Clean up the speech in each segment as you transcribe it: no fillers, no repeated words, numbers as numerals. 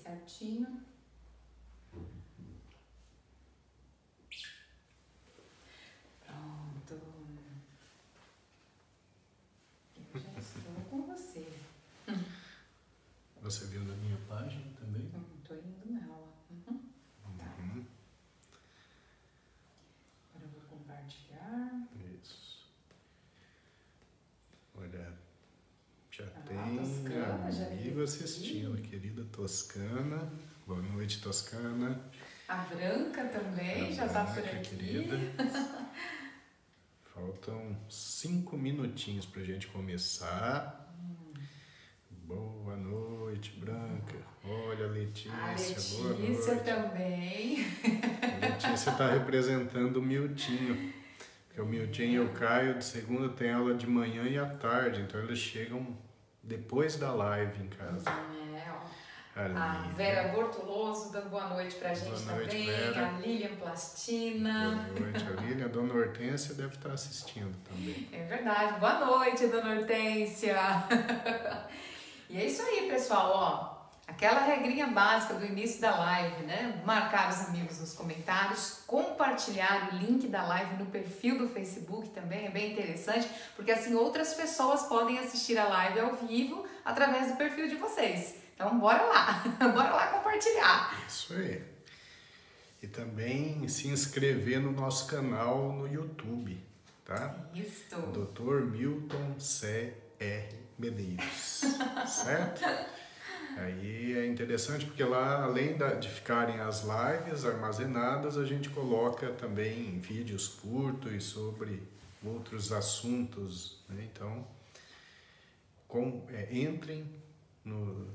certinho. Pronto. Eu já estou com você. Você viu na minha página também? Estou indo nela. Tá. Agora eu vou compartilhar. Isso. Olha, já Toscana, tem já amigo assistindo, a querida Toscana. Boa noite, Toscana. A Branca também já está por aqui. Querida. Faltam 5 minutinhos para a gente começar. Boa noite, Branca. Olha, a Letícia. A boa noite. Letícia também. A Letícia está representando o Miltinho. Porque o Miltinho e o Caio, de segunda, tem aula de manhã e à tarde. Então eles chegam depois da live em casa. A Vera Bortoloso dando boa noite pra gente também. Vera. A Lilian Plastina. Boa noite, a Lilian. A Dona Hortência deve estar assistindo também. É verdade. Boa noite, Dona Hortência. E é isso aí, pessoal. Ó, aquela regrinha básica do início da live, né? Marcar os amigos nos comentários, compartilhar o link da live no perfil do Facebook também é bem interessante, porque assim outras pessoas podem assistir a live ao vivo através do perfil de vocês. Então, bora lá. Bora lá compartilhar. Isso aí. E também se inscrever no nosso canal no YouTube, tá? Isso. Dr. Milton C.R. Medeiros, certo? Aí é interessante porque lá, além de ficarem as lives armazenadas, a gente coloca também vídeos curtos sobre outros assuntos, né? Então, entrem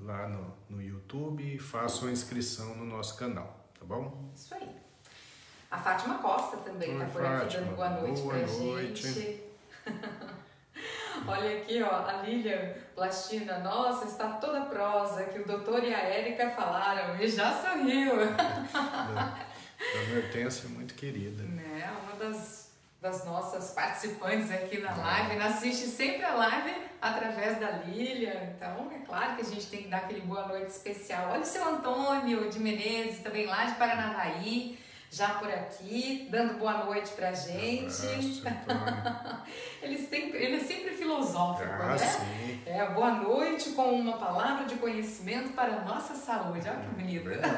lá no YouTube e façam a inscrição no nosso canal, tá bom? Isso aí. A Fátima Costa também está por aqui dando boa noite pra gente. Olha aqui, ó, a Lilian Plastina, nossa, está toda prosa que o doutor e a Érica falaram e já sorriu. A Hortência é muito querida. Né, uma das nossas participantes aqui na live, ela assiste sempre a live através da Lilian, então é claro que a gente tem que dar aquele boa noite especial. Olha o seu Antônio de Menezes, também lá de Paranavaí, já por aqui, dando boa noite pra gente. Ele é sempre filosófico, né? Sim. Boa noite com uma palavra de conhecimento para a nossa saúde. Olha que bonito. Legal.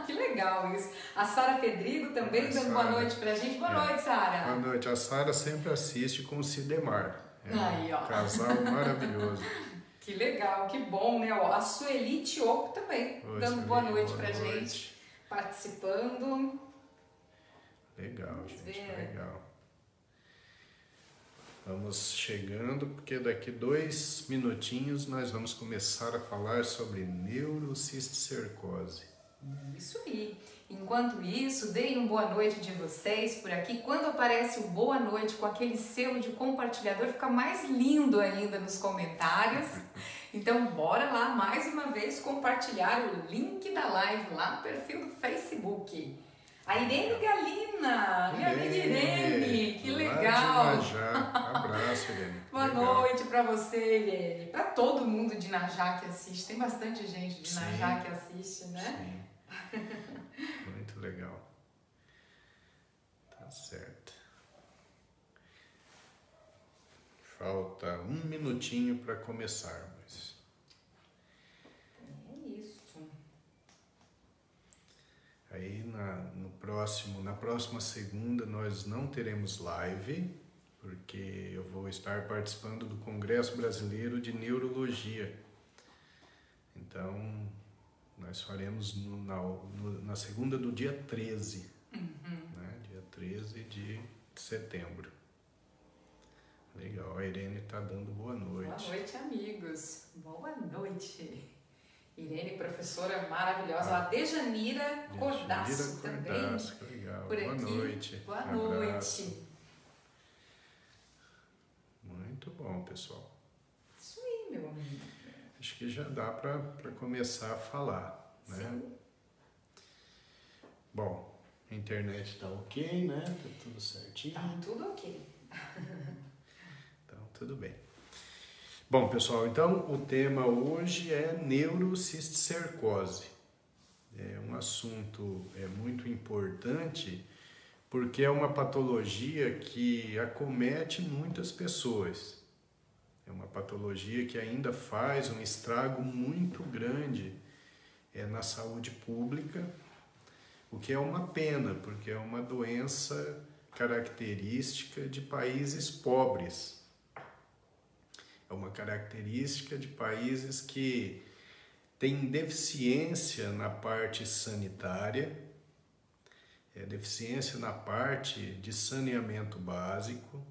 Que legal isso. A Sara Pedrigo também dando boa noite pra gente. Boa noite, Sara. Boa noite. A Sara sempre assiste com o Cidemar. Aí, ó. Casal maravilhoso. Que legal, que bom, né? A Sueli Tioco também dando boa noite pra gente, participando. Legal, gente, legal. Vamos chegando, porque daqui 2 minutinhos nós vamos começar a falar sobre neurocisticercose. Isso aí. Enquanto isso, deem uma boa noite de vocês por aqui. Quando aparece o boa noite com aquele selo de compartilhador, fica mais lindo ainda nos comentários. Então, bora lá mais uma vez compartilhar o link da live lá no perfil do Facebook. A Irene Galina, minha amiga Irene, que legal! Abraço, Irene. Boa noite para você, Irene. Para todo mundo de Najá que assiste, tem bastante gente de Najá que assiste, né? Sim. Muito legal. Tá certo. Falta 1 minutinho para começarmos. É isso. Aí na próxima segunda nós não teremos live, porque eu vou estar participando do Congresso Brasileiro de Neurologia. Então, nós faremos na segunda do dia 13, né? Dia 13 de setembro. Legal, a Irene está dando boa noite. Boa noite, amigos. Boa noite. Irene, professora maravilhosa. A Dejanira Cordaço também. Legal. Por boa aqui. Noite. Boa noite. Muito bom, pessoal. Isso aí, meu amigo. Acho que já dá para começar a falar, né? Sim. Bom, a internet está ok, né? Tá tudo certinho. Tá tudo ok. Então, tudo bem. Bom, pessoal, então o tema hoje é neurocisticercose, é um assunto muito importante, porque é uma patologia que acomete muitas pessoas. É uma patologia que ainda faz um estrago muito grande na saúde pública, o que é uma pena, porque é uma doença característica de países pobres. É uma característica de países que têm deficiência na parte sanitária, deficiência na parte de saneamento básico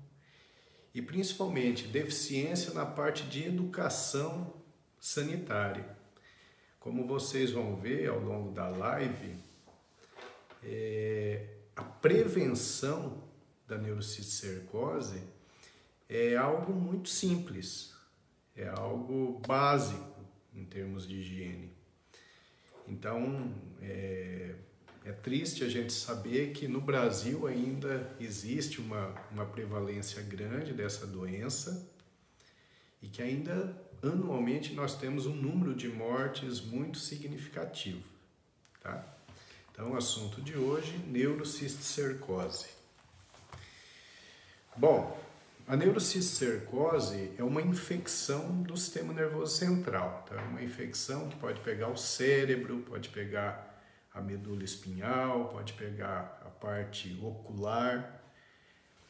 e principalmente deficiência na parte de educação sanitária. Como vocês vão ver ao longo da live, a prevenção da neurocisticercose é algo muito simples, é algo básico em termos de higiene. Então, é triste a gente saber que no Brasil ainda existe uma prevalência grande dessa doença e que ainda anualmente nós temos um número de mortes muito significativo, tá? Então, o assunto de hoje, neurocisticercose. Bom, a neurocisticercose é uma infecção do sistema nervoso central, tá? Uma infecção que pode pegar o cérebro, pode pegar a medula espinhal, pode pegar a parte ocular,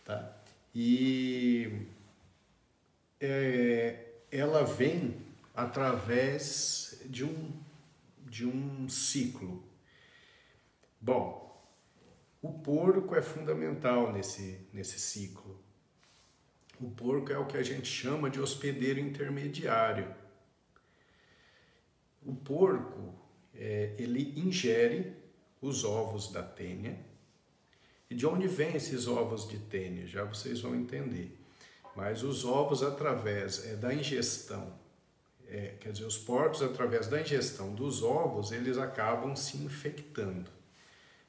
tá? E ela vem através de um ciclo. Bom, o porco é fundamental nesse ciclo. O porco é o que a gente chama de hospedeiro intermediário. O porco, ele ingere os ovos da tênia. E de onde vêm esses ovos de tênia? Já vocês vão entender. Mas os ovos, através da ingestão, quer dizer, os porcos, através da ingestão dos ovos, eles acabam se infectando.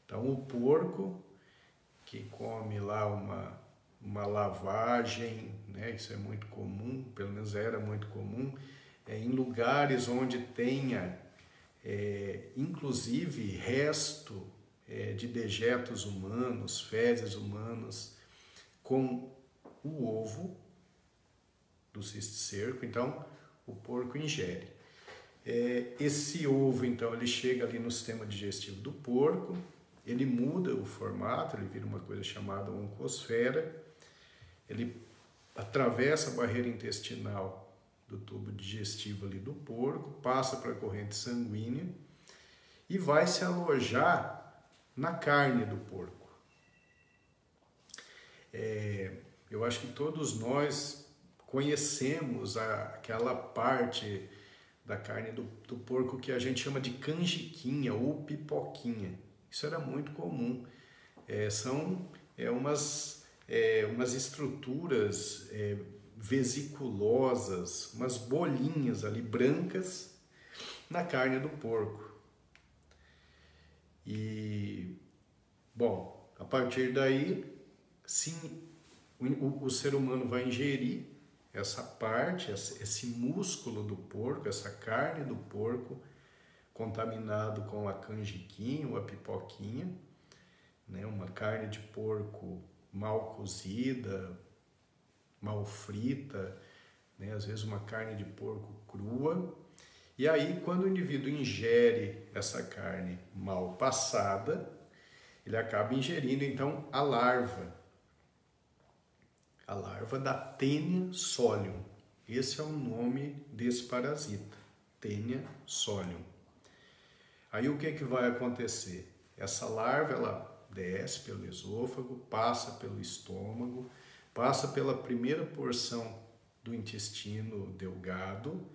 Então, o porco que come lá uma lavagem, né, isso é muito comum, pelo menos era muito comum, em lugares onde tenha, inclusive, resto de dejetos humanos, fezes humanas, com o ovo do cisticerco, então o porco ingere. Esse ovo, então, ele chega ali no sistema digestivo do porco, ele muda o formato, ele vira uma coisa chamada oncosfera, ele atravessa a barreira intestinal do tubo digestivo ali do porco, passa para a corrente sanguínea e vai se alojar na carne do porco. Eu acho que todos nós conhecemos aquela parte da carne do porco que a gente chama de canjiquinha ou pipoquinha. Isso era muito comum. São umas estruturas vesiculosas, umas bolinhas ali brancas na carne do porco. E, bom, a partir daí, sim, o ser humano vai ingerir essa parte, esse músculo do porco, essa carne do porco, contaminado com a canjiquinha ou a pipoquinha, né? Uma carne de porco mal cozida, mal frita, né? Às vezes uma carne de porco crua. E aí, quando o indivíduo ingere essa carne mal passada, ele acaba ingerindo então a larva da Taenia solium. Esse é o nome desse parasita, Taenia solium. Aí o que vai acontecer? Essa larva, ela desce pelo esôfago, passa pelo estômago, passa pela primeira porção do intestino delgado,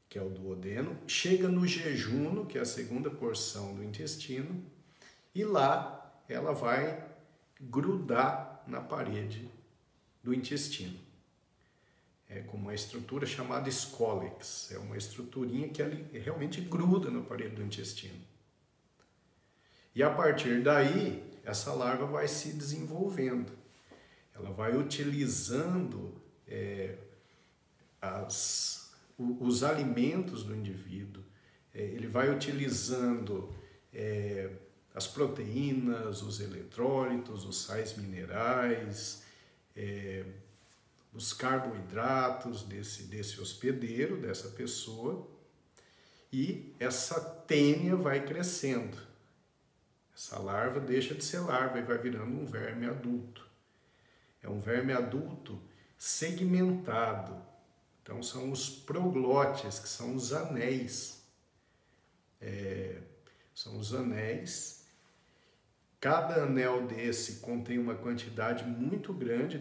que é o duodeno, chega no jejuno, que é a segunda porção do intestino, e lá ela vai grudar na parede do intestino. É com uma estrutura chamada escólex, é uma estruturinha que ela realmente gruda na parede do intestino. E a partir daí, essa larva vai se desenvolvendo. Ela vai utilizando os alimentos do indivíduo, ele vai utilizando as proteínas, os eletrólitos, os sais minerais, os carboidratos desse hospedeiro, dessa pessoa, e essa tênia vai crescendo. Essa larva deixa de ser larva e vai virando um verme adulto. É um verme adulto segmentado. Então são os proglotes, que são os anéis. São os anéis. Cada anel desse contém uma quantidade muito grande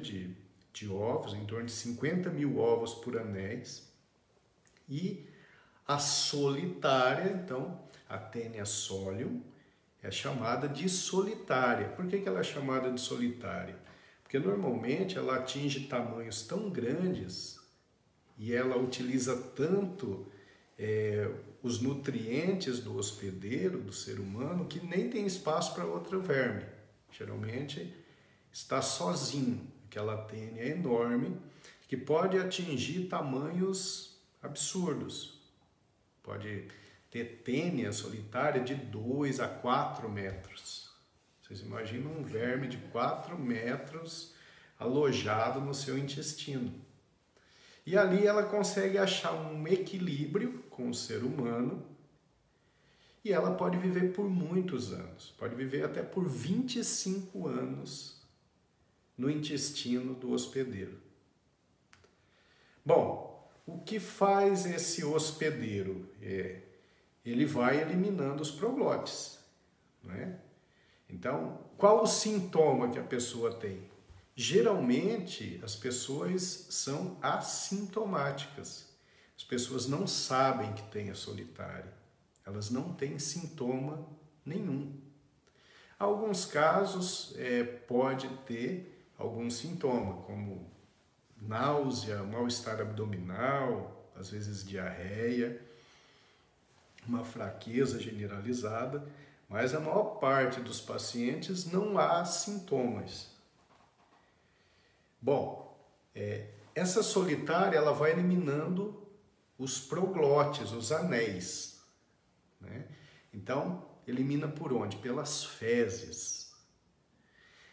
de ovos, em torno de 50 mil ovos por anéis. E a solitária, então, a Taenia solium, é chamada de solitária. Por que ela é chamada de solitária? Porque normalmente ela atinge tamanhos tão grandes e ela utiliza tanto os nutrientes do hospedeiro, do ser humano, que nem tem espaço para outro verme. Geralmente está sozinho. Aquela tênia enorme que pode atingir tamanhos absurdos. Pode ter tênia solitária de 2 a 4 metros. Vocês imaginam um verme de 4 metros alojado no seu intestino. E ali ela consegue achar um equilíbrio com o ser humano e ela pode viver por muitos anos. Pode viver até por 25 anos no intestino do hospedeiro. Bom, o que faz esse hospedeiro? Ele vai eliminando os proglotes, não é? Então, qual o sintoma que a pessoa tem? Geralmente, as pessoas são assintomáticas. As pessoas não sabem que tem a solitária. Elas não têm sintoma nenhum. Alguns casos pode ter algum sintoma, como náusea, mal-estar abdominal, às vezes diarreia, uma fraqueza generalizada, mas a maior parte dos pacientes não há sintomas. Bom, essa solitária ela vai eliminando os proglotes, os anéis, né? Então, elimina por onde? Pelas fezes.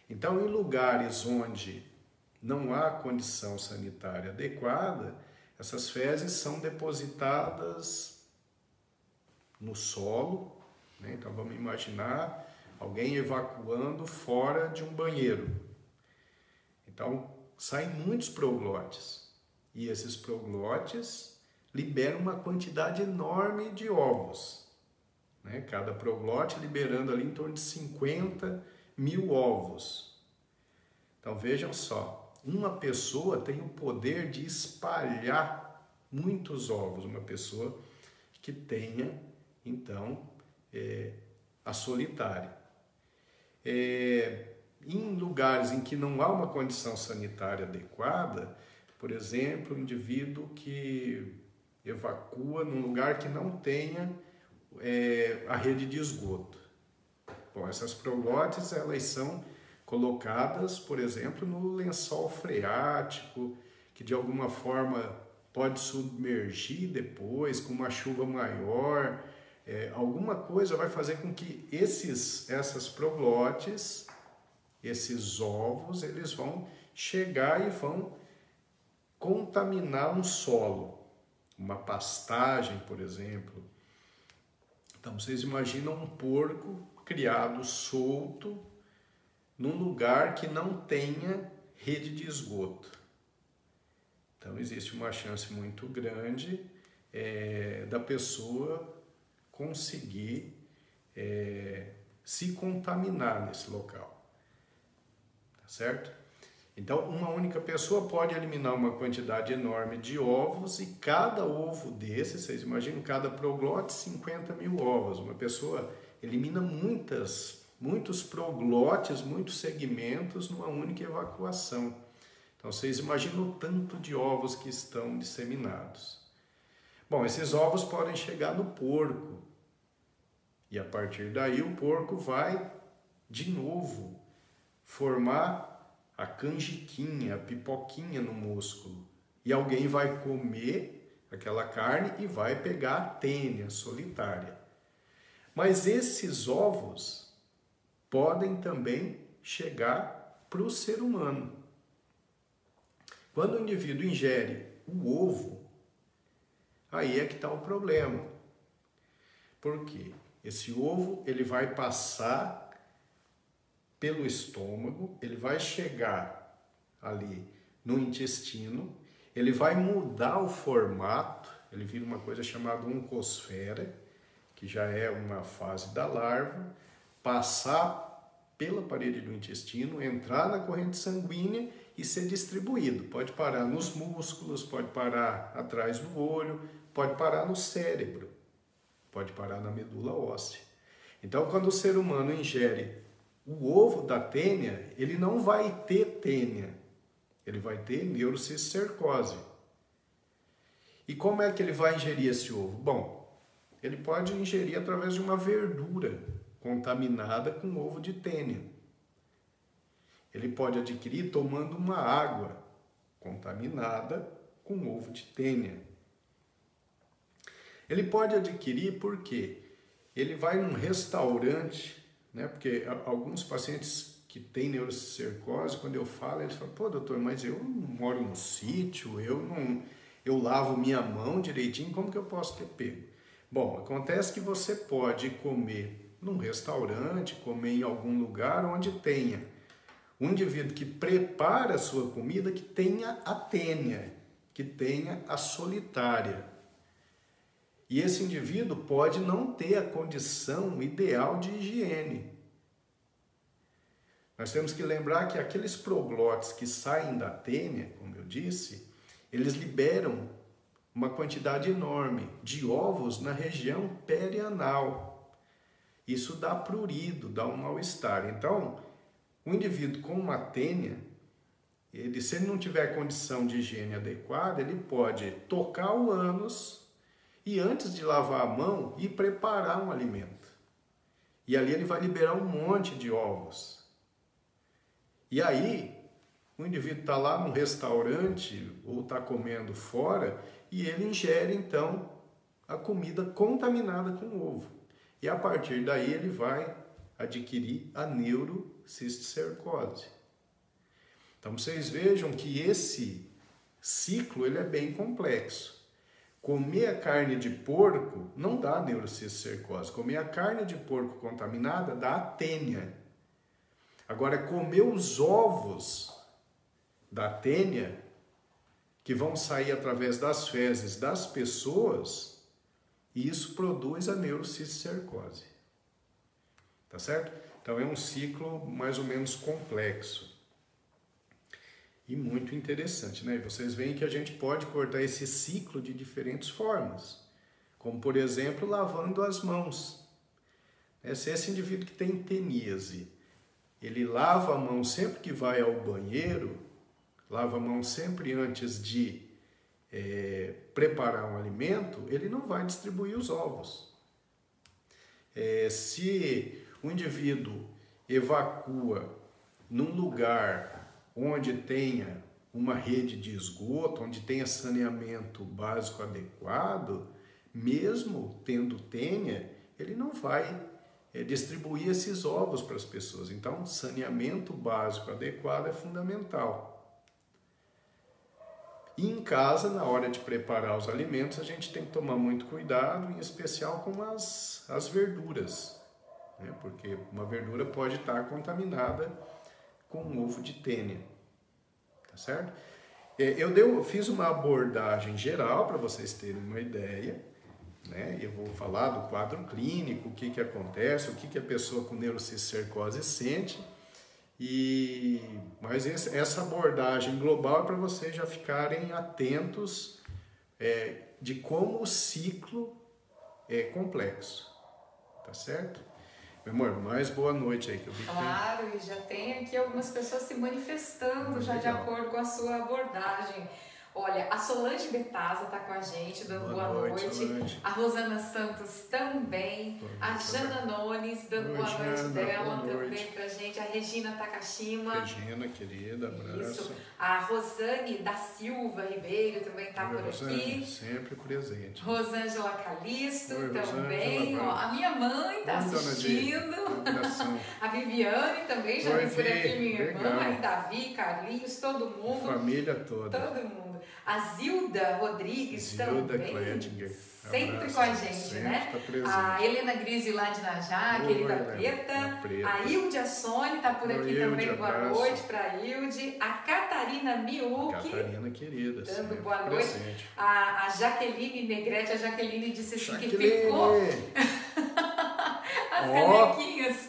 Então, em lugares onde não há condição sanitária adequada, essas fezes são depositadas no solo, né? Então vamos imaginar alguém evacuando fora de um banheiro. Então saem muitos proglotes e esses proglotes liberam uma quantidade enorme de ovos, né? Cada proglote liberando ali em torno de 50 mil ovos. Então vejam só, uma pessoa tem o poder de espalhar muitos ovos, uma pessoa que tenha, então, a solitária. Em lugares em que não há uma condição sanitária adequada, por exemplo, o indivíduo que evacua num lugar que não tenha a rede de esgoto. Bom, essas proglotes, elas são colocadas, por exemplo, no lençol freático, que de alguma forma pode submergir depois com uma chuva maior. Alguma coisa vai fazer com que essas proglotes, esses ovos, eles vão chegar e vão contaminar um solo, uma pastagem, por exemplo. Então, vocês imaginam um porco criado solto num lugar que não tenha rede de esgoto. Então, existe uma chance muito grande da pessoa conseguir se contaminar nesse local, tá certo? Então, uma única pessoa pode eliminar uma quantidade enorme de ovos e cada ovo desse, vocês imaginam, cada proglote, 50 mil ovos. Uma pessoa elimina muitos proglotes, muitos segmentos numa única evacuação. Então, vocês imaginam o tanto de ovos que estão disseminados. Bom, esses ovos podem chegar no porco. E a partir daí o porco vai, de novo, formar a canjiquinha, a pipoquinha no músculo. E alguém vai comer aquela carne e vai pegar a tênia solitária. Mas esses ovos podem também chegar para o ser humano. Quando o indivíduo ingere o ovo, aí é que está o problema. Por quê? Esse ovo ele vai passar pelo estômago, ele vai chegar ali no intestino, ele vai mudar o formato, ele vira uma coisa chamada oncosfera, que já é uma fase da larva, passar pela parede do intestino, entrar na corrente sanguínea e ser distribuído. Pode parar nos músculos, pode parar atrás do olho, pode parar no cérebro, pode parar na medula óssea. Então, quando o ser humano ingere o ovo da tênia, ele não vai ter tênia, ele vai ter neurocisticercose. E como é que ele vai ingerir esse ovo? Bom, ele pode ingerir através de uma verdura contaminada com ovo de tênia. Ele pode adquirir tomando uma água contaminada com ovo de tênia. Ele pode adquirir porque ele vai num restaurante, né? Porque alguns pacientes que têm neurocisticercose, quando eu falo, eles falam: pô, doutor, mas eu não moro no sítio, eu lavo minha mão direitinho, como que eu posso ter pego? Bom, acontece que você pode comer num restaurante, comer em algum lugar onde tenha um indivíduo que prepara a sua comida que tenha a tênia, que tenha a solitária. E esse indivíduo pode não ter a condição ideal de higiene. Nós temos que lembrar que aqueles proglotes que saem da tênia, como eu disse, eles liberam uma quantidade enorme de ovos na região perianal. Isso dá prurido, dá um mal-estar. Então, o indivíduo com uma tênia, se ele não tiver condição de higiene adequada, ele pode tocar o ânus e antes de lavar a mão, ir preparar um alimento. E ali ele vai liberar um monte de ovos. E aí, o indivíduo está lá num restaurante ou está comendo fora e ele ingere, então, a comida contaminada com ovo. E a partir daí ele vai adquirir a neurocisticercose. Então vocês vejam que esse ciclo ele é bem complexo. Comer a carne de porco não dá neurocisticercose. Comer a carne de porco contaminada dá a tênia. Agora, comer os ovos da tênia, que vão sair através das fezes das pessoas, e isso produz a neurocisticercose. Tá certo? Então é um ciclo mais ou menos complexo. E muito interessante, né? Vocês veem que a gente pode cortar esse ciclo de diferentes formas. Como, por exemplo, lavando as mãos. Se esse indivíduo que tem teníase, ele lava a mão sempre que vai ao banheiro, lava a mão sempre antes de preparar um alimento, ele não vai distribuir os ovos. Se o indivíduo evacua num lugar onde tenha uma rede de esgoto, onde tenha saneamento básico adequado, mesmo tendo tênia, ele não vai distribuir esses ovos para as pessoas. Então, saneamento básico adequado é fundamental. E em casa, na hora de preparar os alimentos, a gente tem que tomar muito cuidado, em especial com as verduras, né? Porque uma verdura pode estar contaminada com ovo de tênia, tá certo? Eu fiz uma abordagem geral para vocês terem uma ideia, né? Eu vou falar do quadro clínico, o que acontece, o que a pessoa com neurocisticercose sente. Mas essa abordagem global é para vocês já ficarem atentos de como o ciclo é complexo, tá certo? Meu amor, mais boa noite aí que eu vi. Claro, e já tem aqui algumas pessoas se manifestando já de acordo com a sua abordagem. Olha, a Solange Betasa tá com a gente, dando boa noite. Solange. A Rosana Santos também. A Jana Nones, dando boa noite dela também pra gente. A Regina Takashima. Regina, querida, abraço. Isso. A Rosane da Silva Ribeiro também tá por Rosane, aqui. sempre presente. Rosângela Calisto Oi, também. Rosângela, Ó, a minha mãe tá assistindo. A Viviane também já vem por aqui, minha irmã. Aí Davi, Carlinhos, todo mundo. Família toda. Todo mundo. A Zilda Rodrigues também. Kledinger. Sempre com a gente, né? Tá a Helena Grise lá de Najá, querida Preta. A Hilde Assone tá por aqui também. Boa noite pra Hilde. A Catarina Miuki. Catarina querida. Dando boa noite. Presente. A Jaqueline Negrete. A Jaqueline disse assim que ficou. As canequinhas.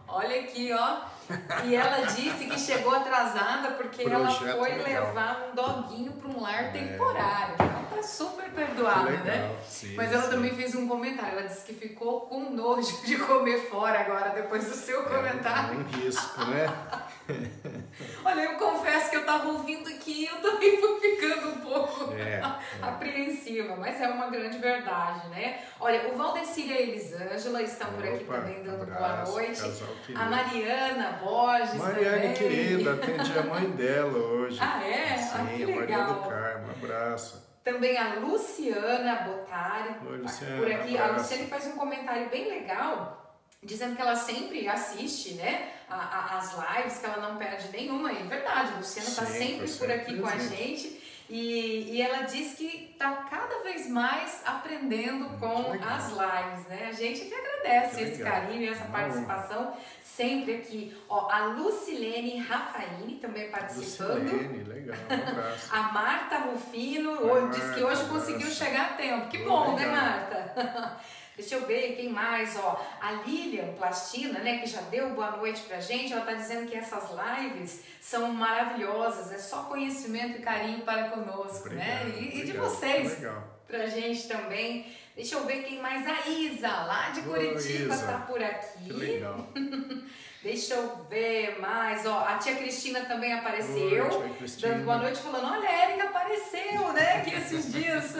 Olha aqui, ó. E ela disse que chegou atrasada porque ela foi levar um doguinho para um lar temporário. Então tá super perdoada, né? Sim, mas ela também fez um comentário. Ela disse que ficou com nojo de comer fora agora, depois do seu comentário. É um risco, né? Olha, eu confesso que eu tava ouvindo aqui e eu também fui ficando um pouco apreensiva, mas é uma grande verdade, né? Olha, o Valdecir e a Elisângela estão por aqui também dando boa noite. A Mariana Borges Mariana, também. Querida, atendi a mãe dela hoje. Ah, é? Sim, que a legal. Maria do Carmo, um abraço. Também a Luciana Botari. Oi, Luciana, por aqui. abraço. A Luciana faz um comentário bem legal, dizendo que ela sempre assiste, né, as lives, que ela não perde nenhuma. E é verdade, a Luciana está sempre por aqui com a gente. E ela diz que está cada vez mais aprendendo com as lives, né? A gente que agradece esse carinho e essa participação sempre aqui. Ó, a Lucilene Rafaini também participando. Lucilene, legal, um abraço. A Marta Rufino disse que hoje conseguiu chegar a tempo. Que bom, né, Marta? Deixa eu ver quem mais, ó. A Lilian Plastina, né, que já deu boa noite pra gente, ela tá dizendo que essas lives são maravilhosas, é só conhecimento e carinho para conosco, né? E de vocês, pra gente também. Deixa eu ver quem mais. A Isa, lá de Curitiba, tá por aqui. Que legal. Deixa eu ver mais, ó, a tia Cristina também apareceu, dando boa noite, falando, olha, a Érica apareceu, né, aqui esses dias.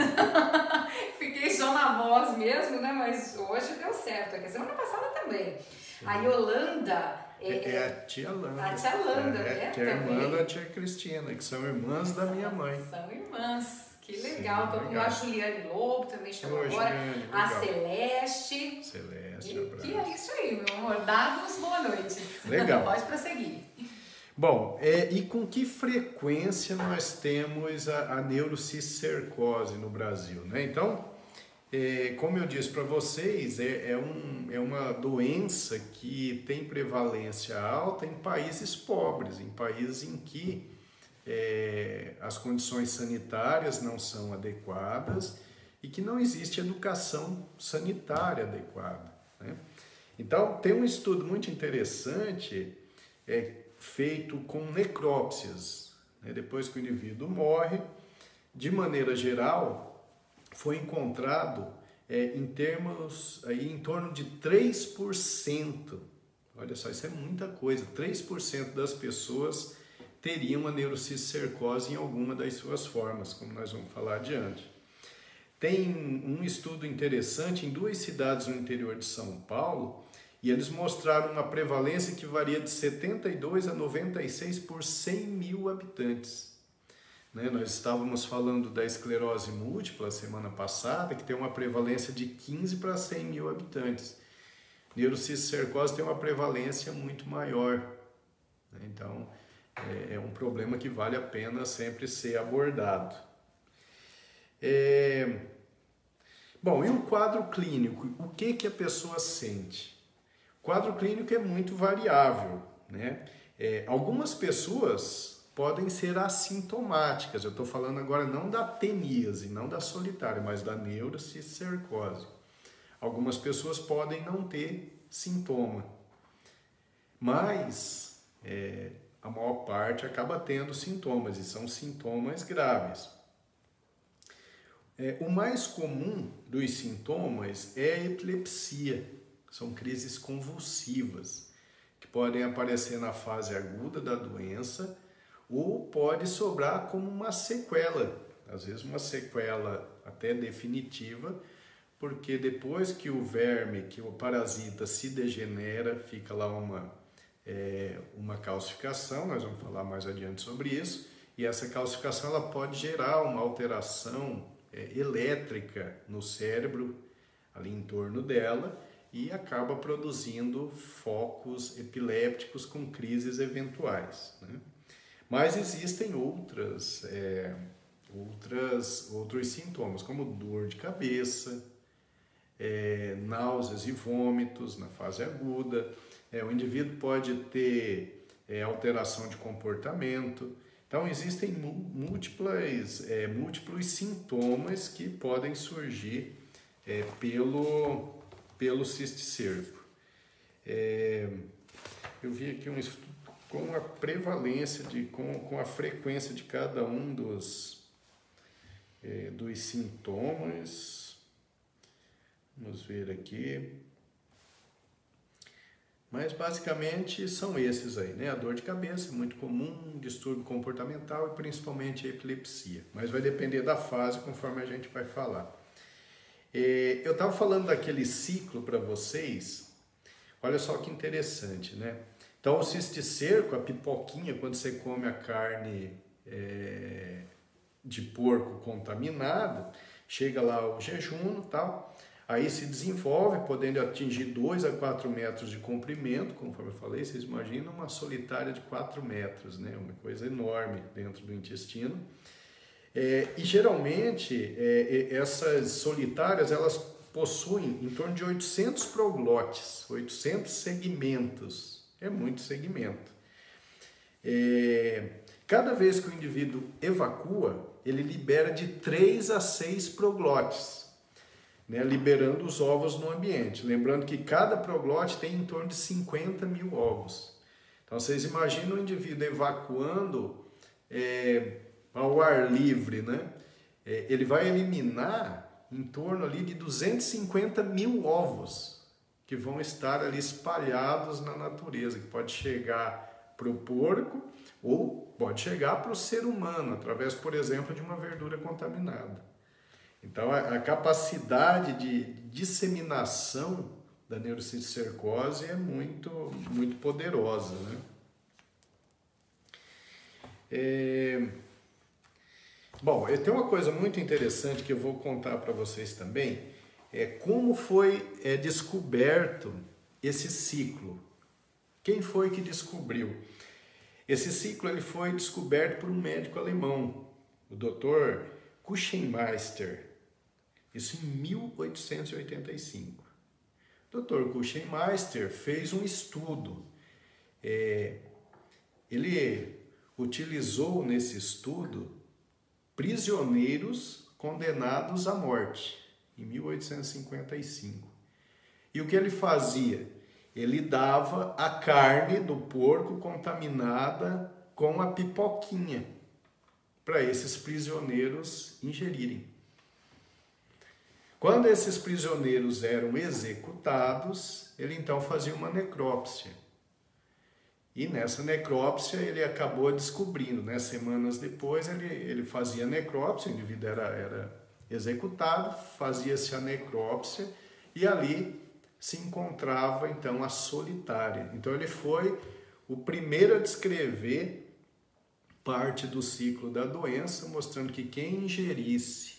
Fiquei só na voz mesmo, né, mas hoje deu certo, aqui a semana passada também. Sim. A Yolanda... É a tia Landa. A tia Landa, né, que é a irmã da tia Cristina, que são irmãs da minha mãe. São irmãs. Que legal, todo mundo. A Juliane Lobo também chegou agora. Juliane, a Celeste. Celeste, abraço. Que é isso aí, meu amor. Dados, boa noite. Legal. Pode prosseguir. Bom, e com que frequência nós temos a neurocicercose no Brasil, né? Então, como eu disse para vocês, é uma doença que tem prevalência alta em países pobres, em países em que as condições sanitárias não são adequadas e que não existe educação sanitária adequada, né? Então, tem um estudo muito interessante feito com necrópsias, né? Depois que o indivíduo morre, de maneira geral, foi encontrado em torno de 3%. Olha só, isso é muita coisa. 3% das pessoas teriam a neurocicercose em alguma das suas formas, como nós vamos falar adiante. Tem um estudo interessante em 2 cidades no interior de São Paulo, e eles mostraram uma prevalência que varia de 72 a 96 por 100 mil habitantes. Né? Nós estávamos falando da esclerose múltipla semana passada, que tem uma prevalência de 15 para 100 mil habitantes. Neurocicercose tem uma prevalência muito maior. Né? Então, é um problema que vale a pena sempre ser abordado. Bom, e o quadro clínico? O que a pessoa sente? O quadro clínico é muito variável, né? Algumas pessoas podem ser assintomáticas. Eu estou falando agora não da teníase, não da solitária, mas da neurocicercose. Algumas pessoas podem não ter sintoma, mas a maior parte acaba tendo sintomas, e são sintomas graves. O mais comum dos sintomas é a epilepsia, são crises convulsivas, que podem aparecer na fase aguda da doença ou pode sobrar como uma sequela, às vezes uma sequela até definitiva, porque depois que o verme, que o parasita se degenera, fica lá uma calcificação, nós vamos falar mais adiante sobre isso, e essa calcificação ela pode gerar uma alteração elétrica no cérebro, ali em torno dela, e acaba produzindo focos epilépticos com crises eventuais, né? Mas existem outros sintomas, como dor de cabeça, náuseas e vômitos na fase aguda. O indivíduo pode ter alteração de comportamento. Então, existem múltiplos sintomas que podem surgir pelo cisticerco. Eu vi aqui um estudo com a prevalência, com a frequência de cada um dos sintomas. Vamos ver aqui. Mas basicamente são esses aí, né? A dor de cabeça é muito comum, distúrbio comportamental e principalmente a epilepsia. Mas vai depender da fase conforme a gente vai falar. Eu estava falando daquele ciclo para vocês. Olha só que interessante, né? Então o cisticerco, a pipoquinha, quando você come a carne de porco contaminado, chega lá o jejum e tal. Aí se desenvolve, podendo atingir 2 a 4 metros de comprimento, conforme eu falei, vocês imaginam uma solitária de 4 metros, né? Uma coisa enorme dentro do intestino. E geralmente essas solitárias elas possuem em torno de 800 proglotes, 800 segmentos, é muito segmento. Cada vez que o indivíduo evacua, ele libera de 3 a 6 proglotes. Né, liberando os ovos no ambiente. Lembrando que cada proglote tem em torno de 50 mil ovos. Então, vocês imaginam o indivíduo evacuando ao ar livre, né? Ele vai eliminar em torno ali de 250 mil ovos que vão estar ali espalhados na natureza, que pode chegar para o porco ou pode chegar para o ser humano, através, por exemplo, de uma verdura contaminada. Então, a capacidade de disseminação da neurocisticercose é muito, muito poderosa, né? Bom, tem uma coisa muito interessante que eu vou contar para vocês também, como foi descoberto esse ciclo. Quem foi que descobriu? Esse ciclo ele foi descoberto por um médico alemão, o Dr. Küchenmeister. Isso em 1885. O Dr. Küchenmeister fez um estudo. Ele utilizou nesse estudo prisioneiros condenados à morte, em 1855. E o que ele fazia? Ele dava a carne do porco contaminada com a pipoquinha para esses prisioneiros ingerirem. Quando esses prisioneiros eram executados, ele então fazia uma necrópsia. E nessa necrópsia ele acabou descobrindo, né? Semanas depois ele fazia a necrópsia, o indivíduo era executado, fazia-se a necrópsia e ali se encontrava então a solitária. Então ele foi o primeiro a descrever parte do ciclo da doença, mostrando que quem ingerisse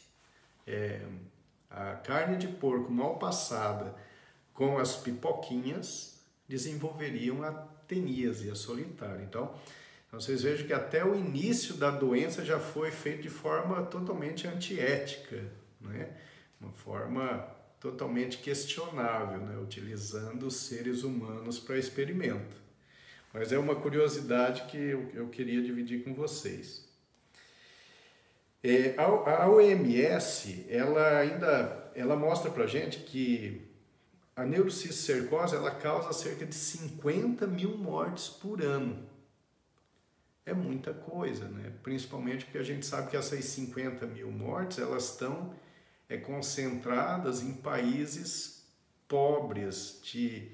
a carne de porco mal passada com as pipoquinhas desenvolveriam a teníase, a solitária. Então, vocês vejam que até o início da doença já foi feito de forma totalmente antiética, né? Uma forma totalmente questionável, né? Utilizando os seres humanos para experimento. Mas é uma curiosidade que eu queria dividir com vocês. A OMS, ela mostra pra gente que a neurocisticercose, ela causa cerca de 50 mil mortes por ano. É muita coisa, né? Principalmente porque a gente sabe que essas 50 mil mortes, elas estão concentradas em países pobres, de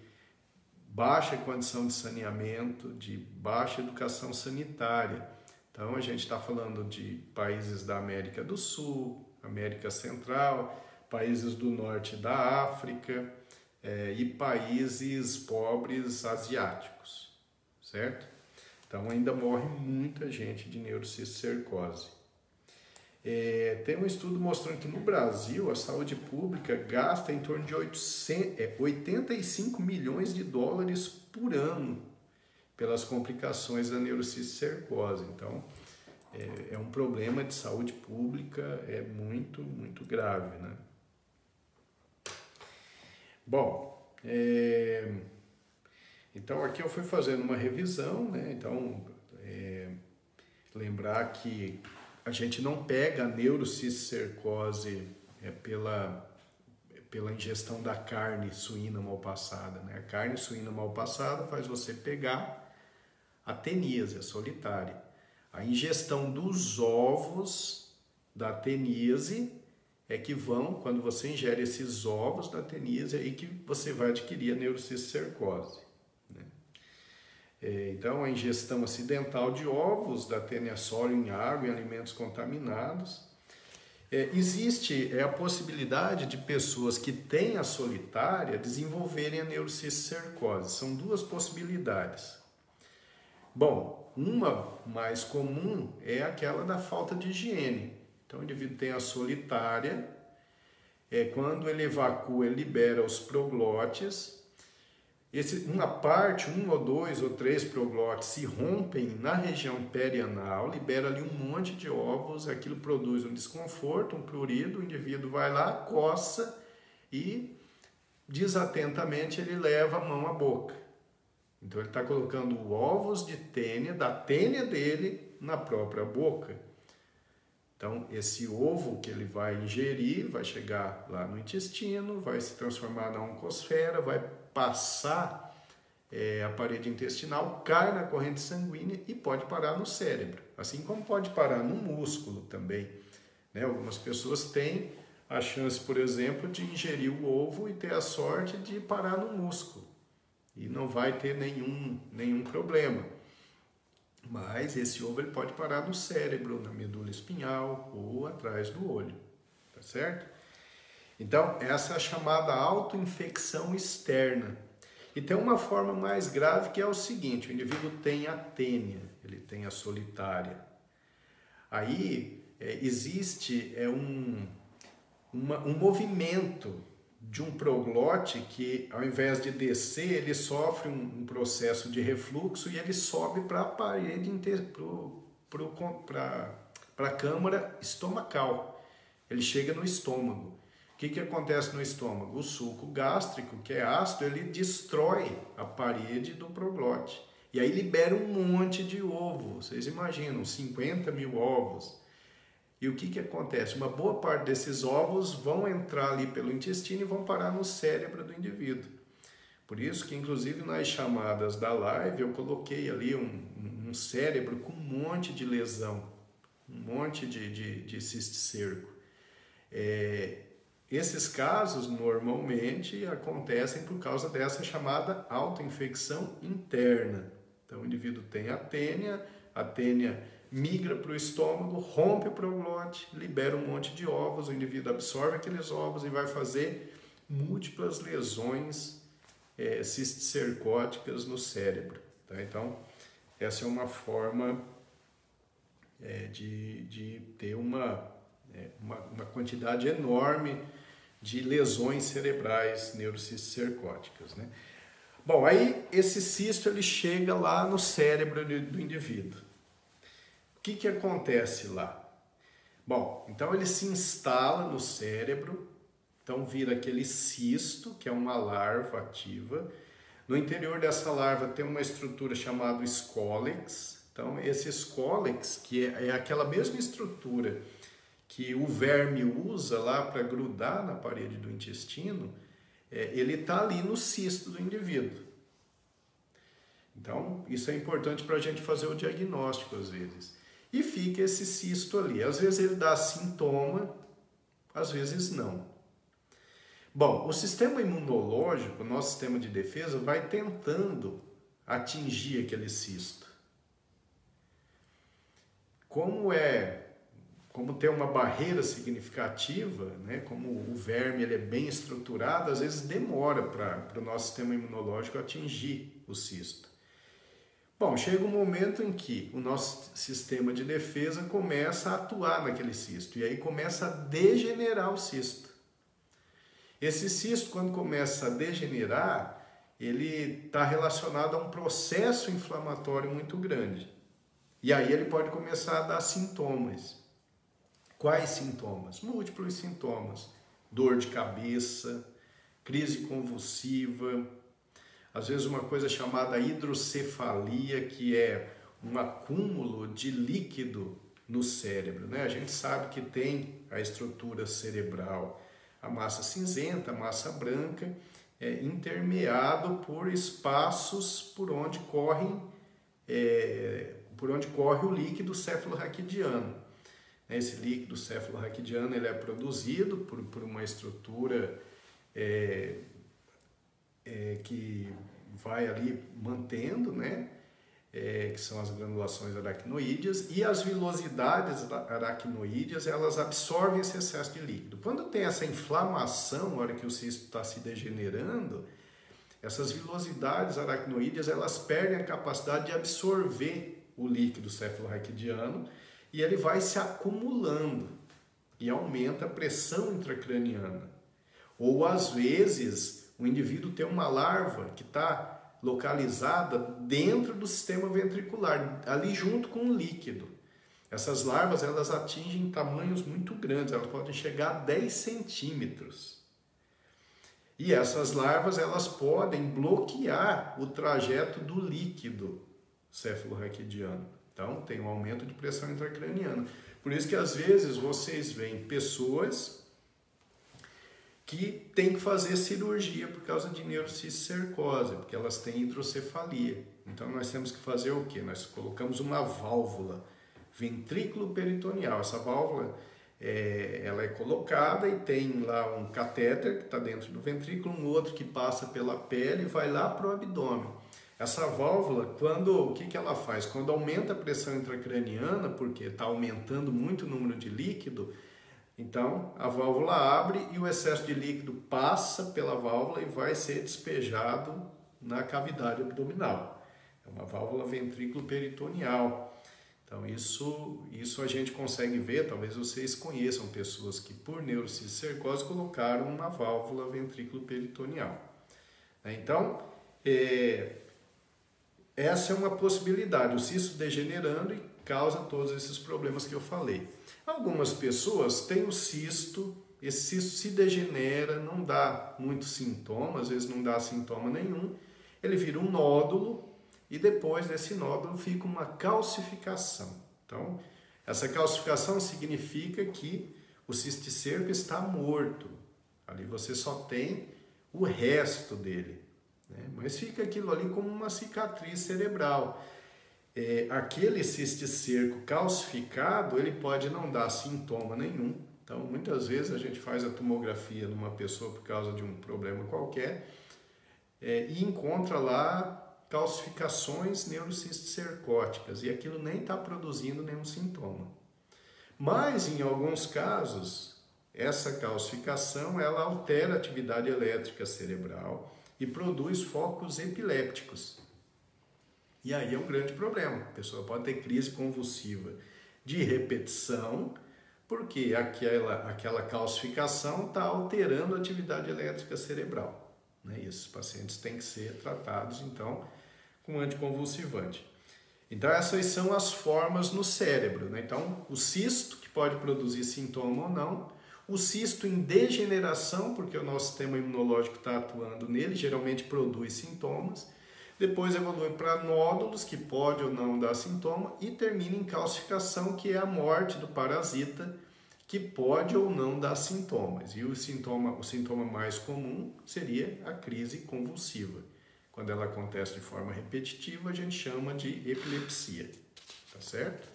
baixa condição de saneamento, de baixa educação sanitária. Então a gente está falando de países da América do Sul, América Central, países do norte da África e países pobres asiáticos, certo? Então ainda morre muita gente de neurocisticercose. Tem um estudo mostrando que no Brasil a saúde pública gasta em torno de 85 milhões de dólares por ano pelas complicações da neurocisticercose. Então é um problema de saúde pública muito, muito grave, né? Bom, então aqui eu fui fazendo uma revisão, né? Então, lembrar que a gente não pega a neurocisticercose pela ingestão da carne suína mal passada, né? A carne suína mal passada faz você pegar a teníase, a solitária. A ingestão dos ovos da teníase é que vão, quando você ingere esses ovos da teníase, é aí que você vai adquirir a neurocisticercose, né? Então, a ingestão acidental de ovos da Taenia solium em água e alimentos contaminados. Existe a possibilidade de pessoas que têm a solitária desenvolverem a neurocisticercose. São duas possibilidades. Bom, uma mais comum é aquela da falta de higiene. Então, o indivíduo tem a solitária, quando ele evacua, ele libera os proglótis. Uma parte, 1 ou 2 ou 3 proglótis se rompem na região perianal, libera ali um monte de ovos, aquilo produz um desconforto, um prurido, o indivíduo vai lá, coça e desatentamente ele leva a mão à boca. Então ele está colocando ovos de tênia, da tênia dele, na própria boca. Então, esse ovo que ele vai ingerir vai chegar lá no intestino, vai se transformar na oncosfera, vai passar a parede intestinal, cai na corrente sanguínea e pode parar no cérebro. Assim como pode parar no músculo também, né? Algumas pessoas têm a chance, por exemplo, de ingerir o ovo e ter a sorte de parar no músculo. E não vai ter nenhum problema. Mas esse ovo ele pode parar no cérebro, na medula espinhal ou atrás do olho, tá certo? Então, essa é a chamada autoinfecção externa. E tem uma forma mais grave que é o seguinte: o indivíduo tem a tênia, ele tem a solitária. Aí existe um movimento de um proglote que, ao invés de descer, ele sofre um processo de refluxo e ele sobe para a parede, para a câmara estomacal. Ele chega no estômago. O que acontece no estômago? O suco gástrico, que é ácido, ele destrói a parede do proglote. E aí libera um monte de ovo. Vocês imaginam, 50 mil ovos. E o que acontece? Uma boa parte desses ovos vão entrar ali pelo intestino e vão parar no cérebro do indivíduo. Por isso que, inclusive, nas chamadas da live, eu coloquei ali um cérebro com um monte de lesão, um monte de cisticerco. Esses casos, normalmente, acontecem por causa dessa chamada autoinfecção interna. Então, o indivíduo tem a tênia migra para o estômago, rompe o proglote, libera um monte de ovos, o indivíduo absorve aqueles ovos e vai fazer múltiplas lesões cisticercóticas no cérebro. Tá? Então, essa é uma forma de ter uma quantidade enorme de lesões cerebrais neurocisticercóticas, né? Bom, aí esse cisto ele chega lá no cérebro do indivíduo. O que acontece lá? Bom, então ele se instala no cérebro, então vira aquele cisto, que é uma larva ativa. No interior dessa larva tem uma estrutura chamada escólex. Então esse escólex, que é aquela mesma estrutura que o verme usa lá para grudar na parede do intestino, ele está ali no cisto do indivíduo. Então, isso é importante para a gente fazer o diagnóstico às vezes. E fica esse cisto ali. Às vezes ele dá sintoma, às vezes não. Bom, o sistema imunológico, o nosso sistema de defesa, vai tentando atingir aquele cisto. como tem uma barreira significativa, né, como o verme ele é bem estruturado, às vezes demora para o nosso sistema imunológico atingir o cisto. Bom, chega um momento em que o nosso sistema de defesa começa a atuar naquele cisto, e aí começa a degenerar o cisto. Esse cisto, quando começa a degenerar, ele está relacionado a um processo inflamatório muito grande. E aí ele pode começar a dar sintomas. Quais sintomas? Múltiplos sintomas. Dor de cabeça, crise convulsiva, às vezes uma coisa chamada hidrocefalia, que é um acúmulo de líquido no cérebro, né? A gente sabe que tem a estrutura cerebral, a massa cinzenta, a massa branca, intermeado por espaços por onde corre o líquido cefalorraquidiano. Esse líquido cefalorraquidiano ele é produzido por uma estrutura que vai ali mantendo, né? Que são as granulações aracnoídeas, e as vilosidades aracnoídeas, elas absorvem esse excesso de líquido. Quando tem essa inflamação, na hora que o cisto está se degenerando, essas vilosidades aracnoídeas, elas perdem a capacidade de absorver o líquido cefalorraquidiano e ele vai se acumulando e aumenta a pressão intracraniana. Ou às vezes o indivíduo tem uma larva que está localizada dentro do sistema ventricular, ali junto com o líquido. Essas larvas, elas atingem tamanhos muito grandes, elas podem chegar a 10 centímetros. E essas larvas, elas podem bloquear o trajeto do líquido cefalorraquidiano. Então, tem um aumento de pressão intracraniana. Por isso que, às vezes, vocês veem pessoas que têm que fazer cirurgia por causa de neurocisticercose, porque elas têm hidrocefalia. Então, nós temos que fazer o quê? Nós colocamos uma válvula ventrículo peritoneal. Essa válvula, ela é colocada e tem lá um catéter que está dentro do ventrículo, um outro que passa pela pele e vai lá para o abdômen. Essa válvula, o que ela faz? Quando aumenta a pressão intracraniana, porque está aumentando muito o número de líquido, então a válvula abre e o excesso de líquido passa pela válvula e vai ser despejado na cavidade abdominal. É uma válvula ventrículo peritoneal. Então isso a gente consegue ver, talvez vocês conheçam pessoas que por neurocisticercose colocaram uma válvula ventrículo peritoneal. Então, essa é uma possibilidade, o cisto degenerando e causa todos esses problemas que eu falei. Algumas pessoas têm o cisto, esse cisto se degenera, não dá muitos sintomas, às vezes não dá sintoma nenhum, ele vira um nódulo e depois desse nódulo fica uma calcificação. Então, essa calcificação significa que o cisticerco está morto, ali você só tem o resto dele. Mas fica aquilo ali como uma cicatriz cerebral. Aquele cisticerco calcificado, ele pode não dar sintoma nenhum. Então, muitas vezes a gente faz a tomografia numa pessoa por causa de um problema qualquer e encontra lá calcificações neurocisticercóticas e aquilo nem está produzindo nenhum sintoma. Mas, em alguns casos, essa calcificação ela altera a atividade elétrica cerebral e produz focos epilépticos. E aí é um grande problema. A pessoa pode ter crise convulsiva de repetição, porque aquela calcificação está alterando a atividade elétrica cerebral. E esses pacientes têm que ser tratados, então, com anticonvulsivante. Então, essas são as formas no cérebro. Então, o cisto, que pode produzir sintoma ou não, o cisto em degeneração, porque o nosso sistema imunológico está atuando nele, geralmente produz sintomas, depois evolui para nódulos, que pode ou não dar sintoma, e termina em calcificação, que é a morte do parasita, que pode ou não dar sintomas. E o sintoma mais comum seria a crise convulsiva. Quando ela acontece de forma repetitiva, a gente chama de epilepsia. Tá certo?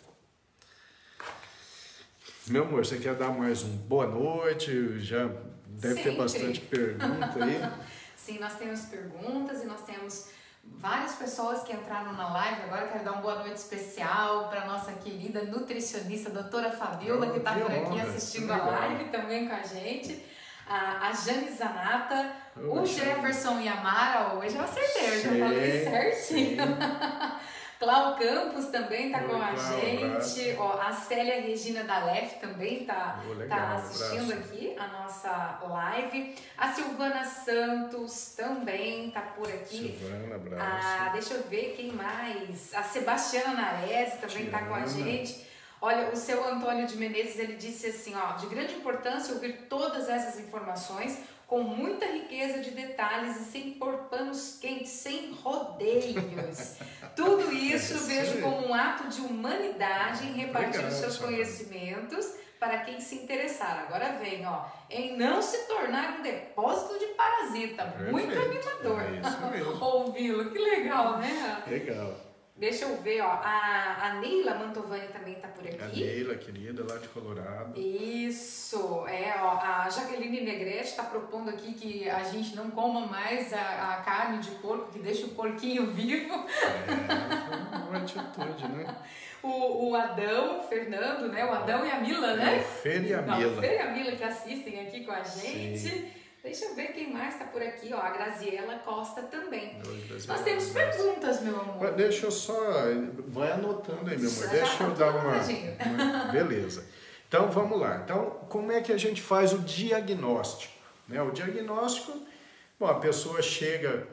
Meu amor, você quer dar mais um boa noite? Já deve ter bastante pergunta aí. Sim, nós temos perguntas e nós temos várias pessoas que entraram na live. Agora quero dar uma boa noite especial para nossa querida nutricionista, doutora Fabiola, que está por aqui assistindo a live também com a gente. A Jane Zanata, o Jefferson Yamara, hoje eu acertei, eu já falei certinho. Clau Campos também está com a gente. Ó, a Célia Regina Dalef também está assistindo aqui a nossa live. A Silvana Santos também está por aqui. Silvana, abraço. Deixa eu ver quem mais. A Sebastiana Naese também está com a gente. Olha, o seu Antônio de Menezes, ele disse assim, ó, de grande importância ouvir todas essas informações com muita riqueza de detalhes e sem pôr panos quentes, sem rodeios. Tudo isso vejo como um ato de humanidade em repartir os seus conhecimentos para quem se interessar. Agora vem, ó, em não se tornar um depósito de parasita. Muito animador. É isso mesmo. Ouvi-lo, que legal, né? Legal. Deixa eu ver, ó, a Neila Mantovani também tá por aqui. A Neila, querida, lá de Colorado. Isso, ó, a Jaqueline Negrete tá propondo aqui que a gente não coma mais a carne de porco, que deixa o porquinho vivo. É uma atitude, né? O Adão, o Fernando, né? O Adão e a Mila, né? O Fer e a Mila. O Fer e a Mila que assistem aqui com a gente. Sim. Deixa eu ver quem mais está por aqui, ó, a Graziela Costa também. Nós temos perguntas, meu amor. Deixa eu só... Vai anotando aí, meu amor. Deixa eu dar uma... Beleza. Então, vamos lá. Então, como é que a gente faz o diagnóstico? Né? O diagnóstico, bom, a pessoa chega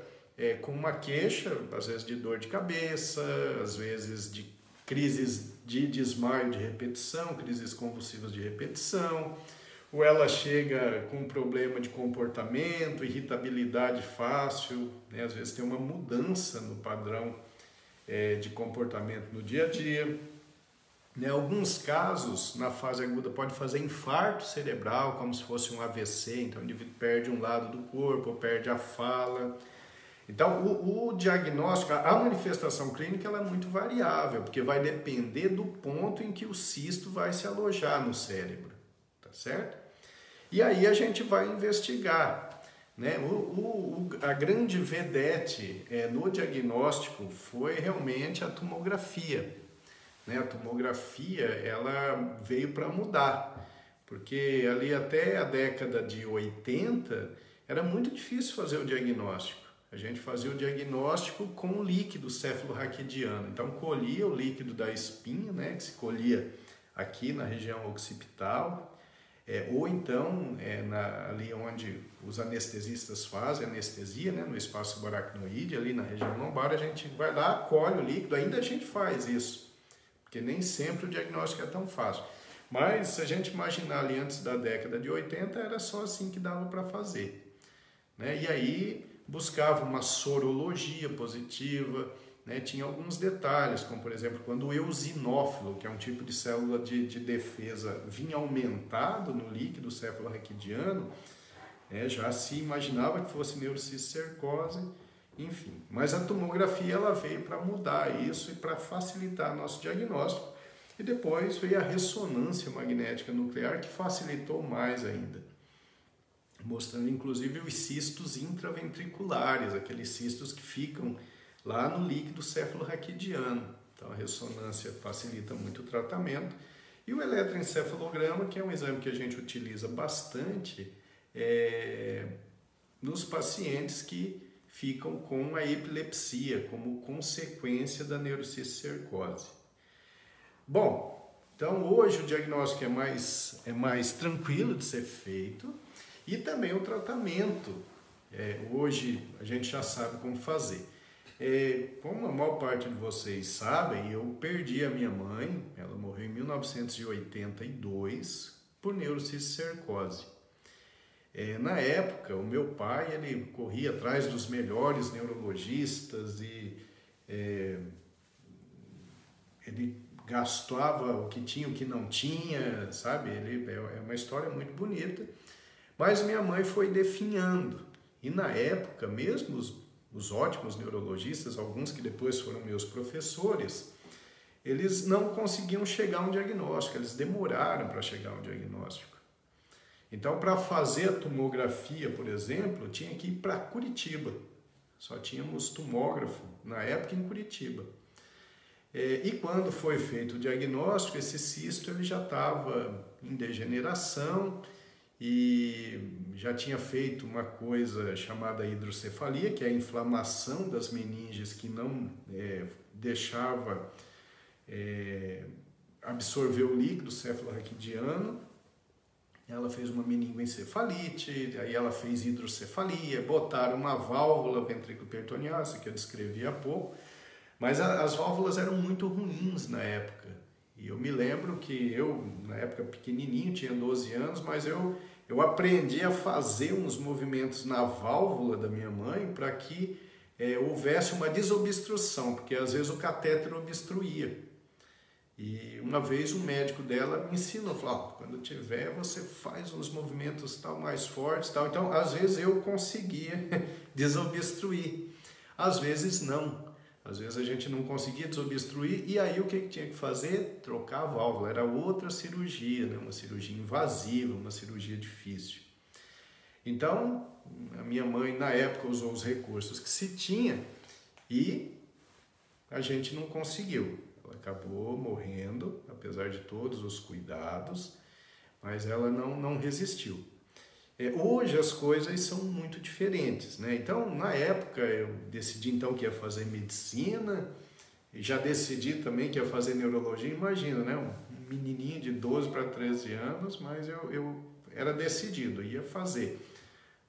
com uma queixa, às vezes de dor de cabeça, às vezes de crises de desmaio de repetição, crises convulsivas de repetição, ou ela chega com problema de comportamento, irritabilidade fácil, né? Às vezes tem uma mudança no padrão de comportamento no dia a dia. Em alguns casos, na fase aguda, pode fazer infarto cerebral, como se fosse um AVC, então o indivíduo perde um lado do corpo, perde a fala. Então, o diagnóstico, a manifestação clínica ela é muito variável, porque vai depender do ponto em que o cisto vai se alojar no cérebro. Tá certo? E aí a gente vai investigar, né? A grande vedete no diagnóstico foi realmente a tomografia, né? A tomografia ela veio para mudar, porque ali até a década de 80 era muito difícil fazer o diagnóstico. A gente fazia o diagnóstico com o líquido cefalorraquidiano. Então colhia o líquido da espinha, né? Que se colhia aqui na região occipital. Ou então, ali onde os anestesistas fazem anestesia, né, no espaço subaracnoide, ali na região lombar, a gente vai lá, colhe o líquido, ainda a gente faz isso, porque nem sempre o diagnóstico é tão fácil. Mas se a gente imaginar ali antes da década de 80, era só assim que dava para fazer. Né? E aí buscava uma sorologia positiva, né? Tinha alguns detalhes, como por exemplo, quando o eosinófilo, que é um tipo de célula de defesa, vinha aumentado no líquido cefalorraquidiano, já se imaginava que fosse neurocisticercose, enfim. Mas a tomografia ela veio para mudar isso e para facilitar nosso diagnóstico. E depois veio a ressonância magnética nuclear, que facilitou mais ainda, mostrando inclusive os cistos intraventriculares, aqueles cistos que ficam lá no líquido cefalorraquidiano. Então a ressonância facilita muito o tratamento. E o eletroencefalograma, que é um exame que a gente utiliza bastante nos pacientes que ficam com a epilepsia como consequência da neurocisticercose. Bom, então hoje o diagnóstico é mais tranquilo de ser feito e também o tratamento. Hoje a gente já sabe como fazer. Como a maior parte de vocês sabem, eu perdi a minha mãe, ela morreu em 1982 por neurocisticercose. Na época, o meu pai ele corria atrás dos melhores neurologistas e ele gastava o que tinha, o que não tinha, sabe? É uma história muito bonita, mas minha mãe foi definhando. E na época, mesmo os ótimos neurologistas, alguns que depois foram meus professores, eles não conseguiam chegar a um diagnóstico, eles demoraram para chegar a um diagnóstico. Então, para fazer a tomografia, por exemplo, tinha que ir para Curitiba, Só tínhamos tomógrafo na época em Curitiba. E quando foi feito o diagnóstico, esse cisto ele já estava em degeneração e já tinha feito uma coisa chamada hidrocefalia, que é a inflamação das meninges que não deixava absorver o líquido cefalorraquidiano. Ela fez uma meningoencefalite, aí ela fez hidrocefalia, botaram uma válvula ventriculoperitoneal, essa que eu descrevi há pouco, mas as válvulas eram muito ruins na época. E eu me lembro que eu, na época pequenininho, tinha 12 anos, mas eu aprendi a fazer uns movimentos na válvula da minha mãe para que houvesse uma desobstrução, porque às vezes o catéter obstruía. E uma vez um médico dela me ensinou, falou, quando tiver você faz uns movimentos tal mais fortes, tal. Então às vezes eu conseguia desobstruir, às vezes não. Às vezes a gente não conseguia desobstruir e aí o que tinha que fazer? Trocar a válvula. Era outra cirurgia, né? Uma cirurgia invasiva, uma cirurgia difícil. Então, a minha mãe na época usou os recursos que se tinha e a gente não conseguiu. Ela acabou morrendo, apesar de todos os cuidados, mas ela não resistiu. Hoje as coisas são muito diferentes, né? Então, na época, eu decidi então que ia fazer medicina, e já decidi também que ia fazer neurologia. Imagina, né? Um menininho de 12 para 13 anos, mas eu era decidido, ia fazer.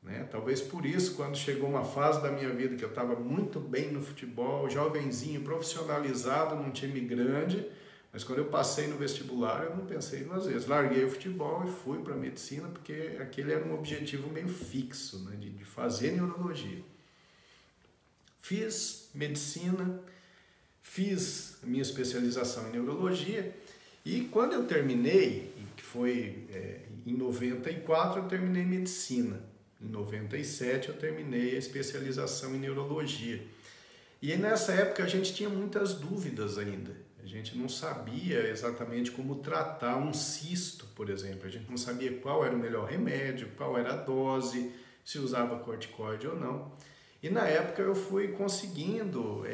Né? Talvez por isso, quando chegou uma fase da minha vida que eu estava muito bem no futebol, jovenzinho, profissionalizado num time grande, mas quando eu passei no vestibular, eu não pensei duas vezes. Larguei o futebol e fui para a medicina, porque aquele era um objetivo meio fixo, né? de fazer neurologia. Fiz medicina, fiz a minha especialização em neurologia, e quando eu terminei, que foi em 94, eu terminei medicina. Em 97, eu terminei a especialização em neurologia. E nessa época a gente tinha muitas dúvidas ainda. A gente não sabia exatamente como tratar um cisto, por exemplo. A gente não sabia qual era o melhor remédio, qual era a dose, se usava corticoide ou não. E na época eu fui conseguindo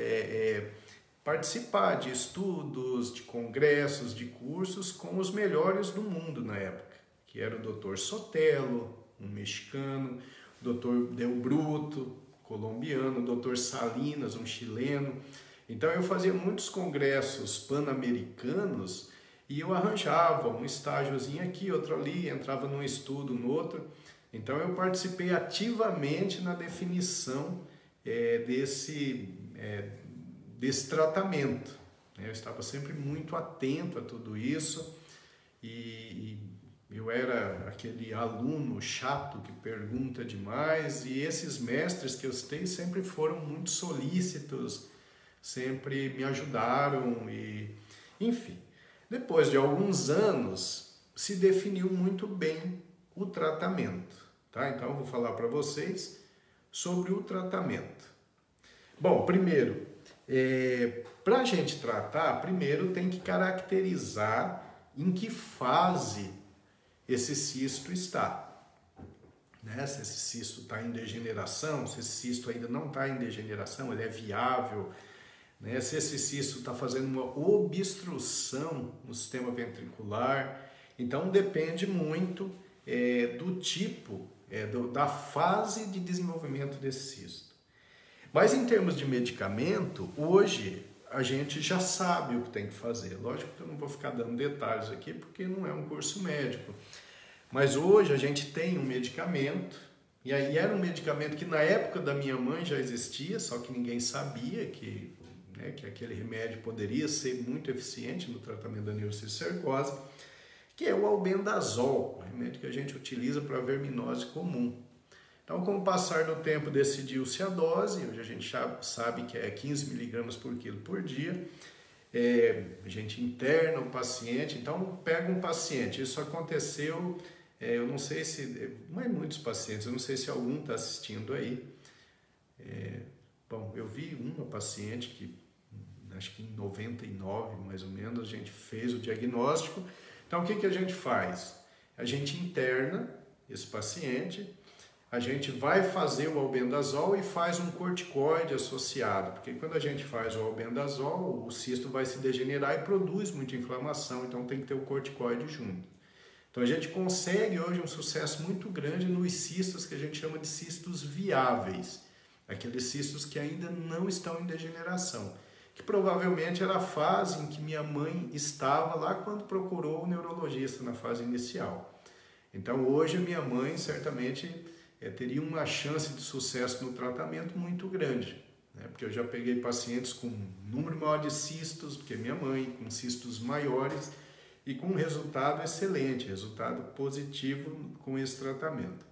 participar de estudos, de congressos, de cursos com os melhores do mundo na época, que era o Dr. Sotelo, um mexicano, o Dr. Del Bruto, colombiano, o Dr. Salinas, um chileno. Então eu fazia muitos congressos pan-americanos e eu arranjava um estágiozinho aqui, outro ali, entrava num estudo, no outro. Então eu participei ativamente na definição desse tratamento. Eu estava sempre muito atento a tudo isso e eu era aquele aluno chato que pergunta demais, e esses mestres que eu citei sempre foram muito solícitos, sempre me ajudaram e, enfim, depois de alguns anos se definiu muito bem o tratamento, tá? Então eu vou falar para vocês sobre o tratamento. Bom, primeiro, para a gente tratar, primeiro tem que caracterizar em que fase esse cisto está. Né? Se esse cisto está em degeneração, se esse cisto ainda não está em degeneração, ele é viável. Né? Se esse cisto está fazendo uma obstrução no sistema ventricular. Então depende muito do tipo, da fase de desenvolvimento desse cisto. Mas em termos de medicamento, hoje a gente já sabe o que tem que fazer. Lógico que eu não vou ficar dando detalhes aqui, porque não é um curso médico. Mas hoje a gente tem um medicamento, e aí era um medicamento que na época da minha mãe já existia, só que ninguém sabia que aquele remédio poderia ser muito eficiente no tratamento da neurocisticercose, que é o albendazol, um remédio que a gente utiliza para verminose comum. Então, com o passar do tempo, decidiu-se a dose. Hoje a gente já sabe que é 15 mg por quilo por dia. A gente interna o paciente. Então, pega um paciente. Isso aconteceu, eu não sei se... Não é muitos pacientes, eu não sei se algum está assistindo aí. Bom, eu vi uma paciente que, acho que em 99, mais ou menos, a gente fez o diagnóstico. Então, o que a gente faz? A gente interna esse paciente... a gente vai fazer o albendazol e faz um corticoide associado, porque quando a gente faz o albendazol, o cisto vai se degenerar e produz muita inflamação, então tem que ter o corticoide junto. Então a gente consegue hoje um sucesso muito grande nos cistos que a gente chama de cistos viáveis, aqueles cistos que ainda não estão em degeneração, que provavelmente era a fase em que minha mãe estava lá quando procurou o neurologista na fase inicial. Então hoje a minha mãe certamente teria uma chance de sucesso no tratamento muito grande, né? Porque eu já peguei pacientes com um número maior de cistos do que minha mãe, com cistos maiores e com um resultado excelente, resultado positivo com esse tratamento.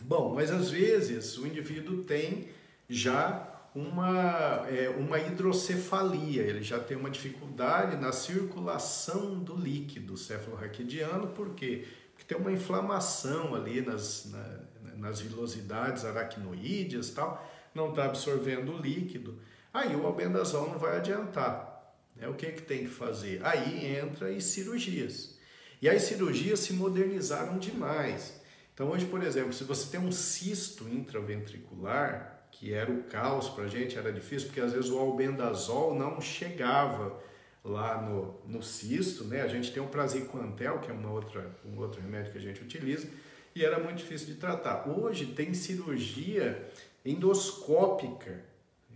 Bom, mas às vezes o indivíduo tem já uma hidrocefalia, ele já tem uma dificuldade na circulação do líquido cefalorraquidiano, por quê? Tem uma inflamação ali nas vilosidades aracnoídeas e tal, não está absorvendo o líquido, aí o albendazol não vai adiantar. O que tem que fazer? Aí entra as cirurgias. E as cirurgias se modernizaram demais. Então hoje, por exemplo, se você tem um cisto intraventricular, que era o caos para a gente, era difícil, porque às vezes o albendazol não chegava lá no cisto, né? A gente tem o praziquantel, que é um outro remédio que a gente utiliza, e era muito difícil de tratar. Hoje tem cirurgia endoscópica,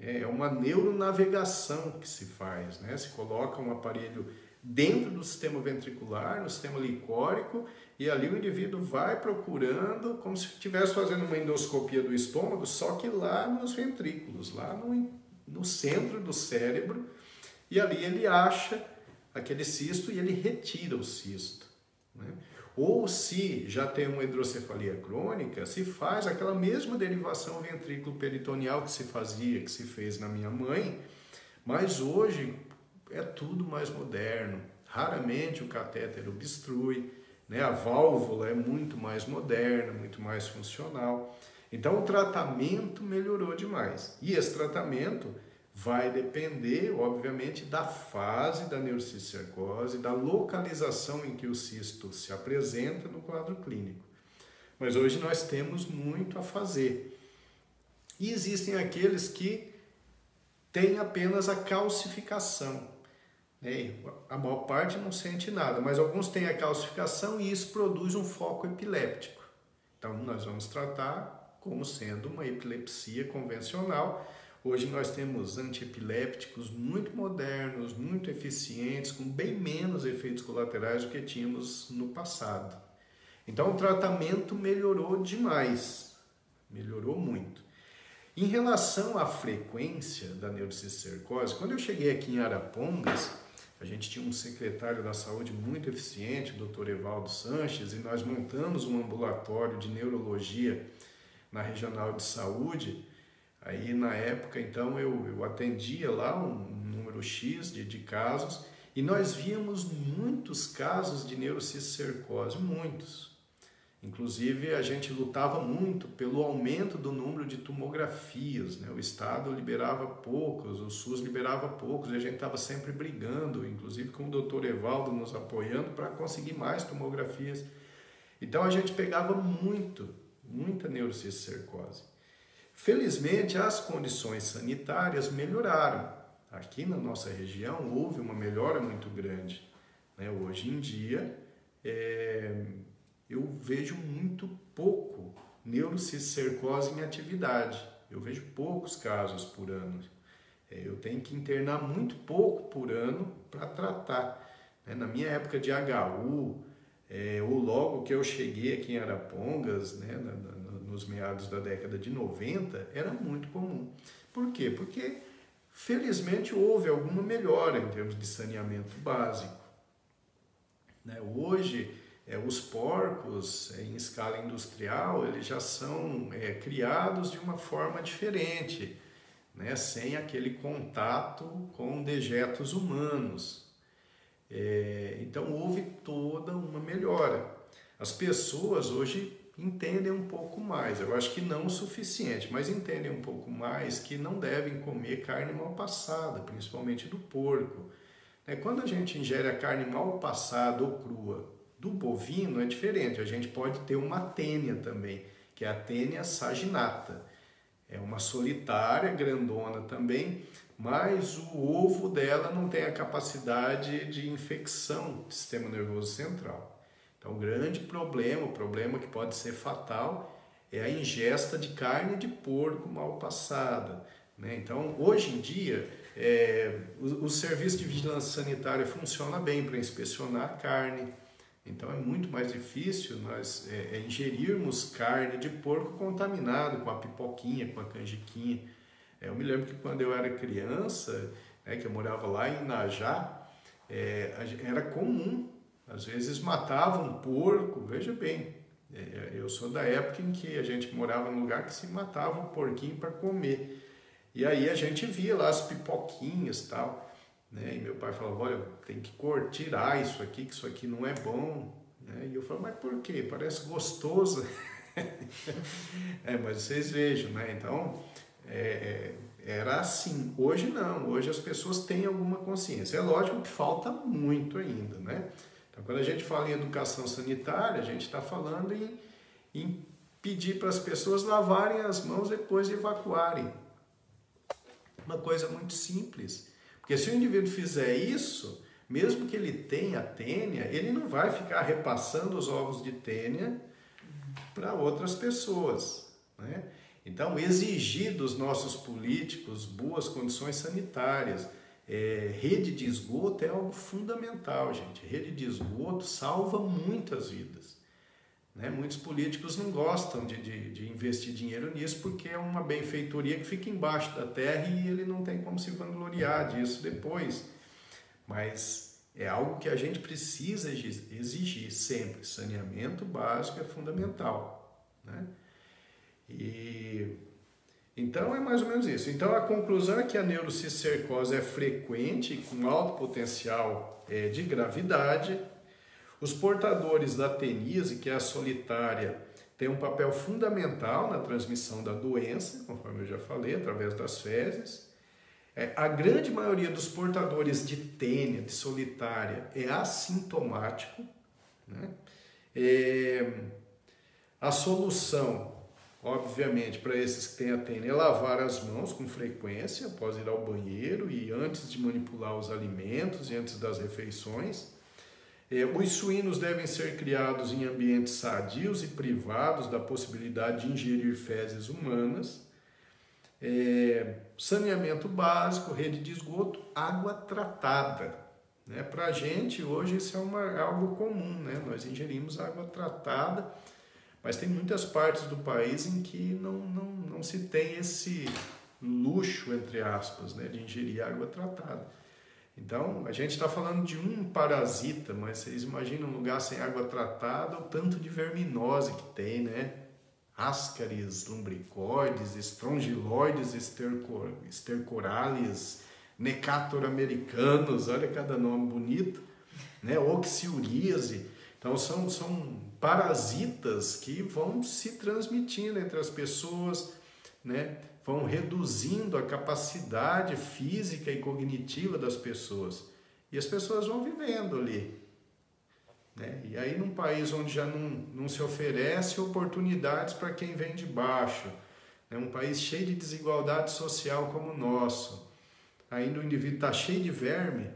é uma neuronavegação que se faz, né? Se coloca um aparelho dentro do sistema ventricular, no sistema licórico, e ali o indivíduo vai procurando, como se estivesse fazendo uma endoscopia do estômago, só que lá nos ventrículos, lá no centro do cérebro, e ali ele acha aquele cisto e ele retira o cisto, né? Ou se já tem uma hidrocefalia crônica, se faz aquela mesma derivação ventrículo-peritoneal que se fez na minha mãe, mas hoje é tudo mais moderno. Raramente o catéter obstrui, né? A válvula é muito mais moderna, muito mais funcional. Então o tratamento melhorou demais. E esse tratamento vai depender, obviamente, da fase da neurocisticercose, da localização em que o cisto se apresenta no quadro clínico. Mas hoje nós temos muito a fazer. E existem aqueles que têm apenas a calcificação, né? A maior parte não sente nada, mas alguns têm a calcificação e isso produz um foco epiléptico. Então nós vamos tratar como sendo uma epilepsia convencional. Hoje nós temos antiepilépticos muito modernos, muito eficientes, com bem menos efeitos colaterais do que tínhamos no passado. Então o tratamento melhorou demais, melhorou muito. Em relação à frequência da neurocisticercose, quando eu cheguei aqui em Arapongas, a gente tinha um secretário da saúde muito eficiente, o Dr. Evaldo Sanches, e nós montamos um ambulatório de neurologia na Regional de Saúde. Aí, na época, então, eu atendia lá um número X de casos e nós víamos muitos casos de neurocisticercose, muitos. Inclusive, a gente lutava muito pelo aumento do número de tomografias, né? O Estado liberava poucos, o SUS liberava poucos e a gente estava sempre brigando, inclusive com o Dr. Evaldo nos apoiando para conseguir mais tomografias. Então, a gente pegava muita neurocisticercose. Felizmente, as condições sanitárias melhoraram. Aqui na nossa região houve uma melhora muito grande, né? Hoje em dia, eu vejo muito pouco neurocisticercose em atividade. Eu vejo poucos casos por ano. Eu tenho que internar muito pouco por ano para tratar. Na minha época de HU, ou logo que eu cheguei aqui em Arapongas, né, nos meados da década de 90, era muito comum. Por quê? Porque, felizmente, houve alguma melhora em termos de saneamento básico. Hoje, os porcos, em escala industrial, eles já são criados de uma forma diferente, né, sem aquele contato com dejetos humanos. Então, houve toda uma melhora. As pessoas hoje entendem um pouco mais, eu acho que não o suficiente, mas entendem um pouco mais que não devem comer carne mal passada, principalmente do porco. Quando a gente ingere a carne mal passada ou crua do bovino, é diferente, a gente pode ter uma tênia também, que é a Taenia saginata. É uma solitária, grandona também, mas o ovo dela não tem a capacidade de infecção do sistema nervoso central. Então, o grande problema, o problema que pode ser fatal, é a ingesta de carne de porco mal passada, né? Então, hoje em dia, o serviço de vigilância sanitária funciona bem para inspecionar a carne. Então, é muito mais difícil nós ingerirmos carne de porco contaminado com a pipoquinha, com a canjiquinha. Eu me lembro que quando eu era criança, que eu morava lá em Inajá, era comum, às vezes matavam um porco, veja bem, eu sou da época em que a gente morava num lugar que se matava um porquinho para comer. E aí a gente via lá as pipoquinhas e tal, né? E meu pai falava, olha, tem que tirar isso aqui, que isso aqui não é bom. Né? E eu falava, mas por quê? Parece gostoso. Mas vocês vejam, né? Então, era assim. Hoje não, hoje as pessoas têm alguma consciência. É lógico que falta muito ainda, né? Então, quando a gente fala em educação sanitária, a gente está falando em pedir para as pessoas lavarem as mãos depois de evacuarem. Uma coisa muito simples. Porque se o indivíduo fizer isso, mesmo que ele tenha tênia, ele não vai ficar repassando os ovos de tênia para outras pessoas, né? Então, exigir dos nossos políticos boas condições sanitárias, rede de esgoto é algo fundamental, gente. Rede de esgoto salva muitas vidas, né? Muitos políticos não gostam de investir dinheiro nisso porque é uma benfeitoria que fica embaixo da terra e ele não tem como se vangloriar disso depois. Mas é algo que a gente precisa exigir sempre. Saneamento básico é fundamental, né? Então é mais ou menos isso. Então a conclusão é que a neurocistercose é frequente, com alto potencial de gravidade. Os portadores da teníase, que é a solitária, têm um papel fundamental na transmissão da doença, conforme eu já falei, através das fezes. A grande maioria dos portadores de tênia, de solitária, é assintomático, né? A solução, obviamente, para esses que têm a tênia, é lavar as mãos com frequência, após ir ao banheiro e antes de manipular os alimentos e antes das refeições. Os suínos devem ser criados em ambientes sadios e privados da possibilidade de ingerir fezes humanas. Saneamento básico, rede de esgoto, água tratada, né? Para a gente, hoje, isso é algo comum, né? Nós ingerimos água tratada, mas tem muitas partes do país em que não se tem esse luxo, entre aspas, né? De ingerir água tratada. Então, a gente está falando de um parasita, mas vocês imaginam um lugar sem água tratada, o tanto de verminose que tem, né? Ascaris, lumbricoides, estrongiloides, estercorales, necator americanos, olha cada nome bonito, né? Oxiuríase. Então, são parasitas que vão se transmitindo entre as pessoas, né? Vão reduzindo a capacidade física e cognitiva das pessoas. E as pessoas vão vivendo ali, né? E aí, num país onde já não se oferece oportunidades para quem vem de baixo, né? Um país cheio de desigualdade social como o nosso, ainda o indivíduo está cheio de verme,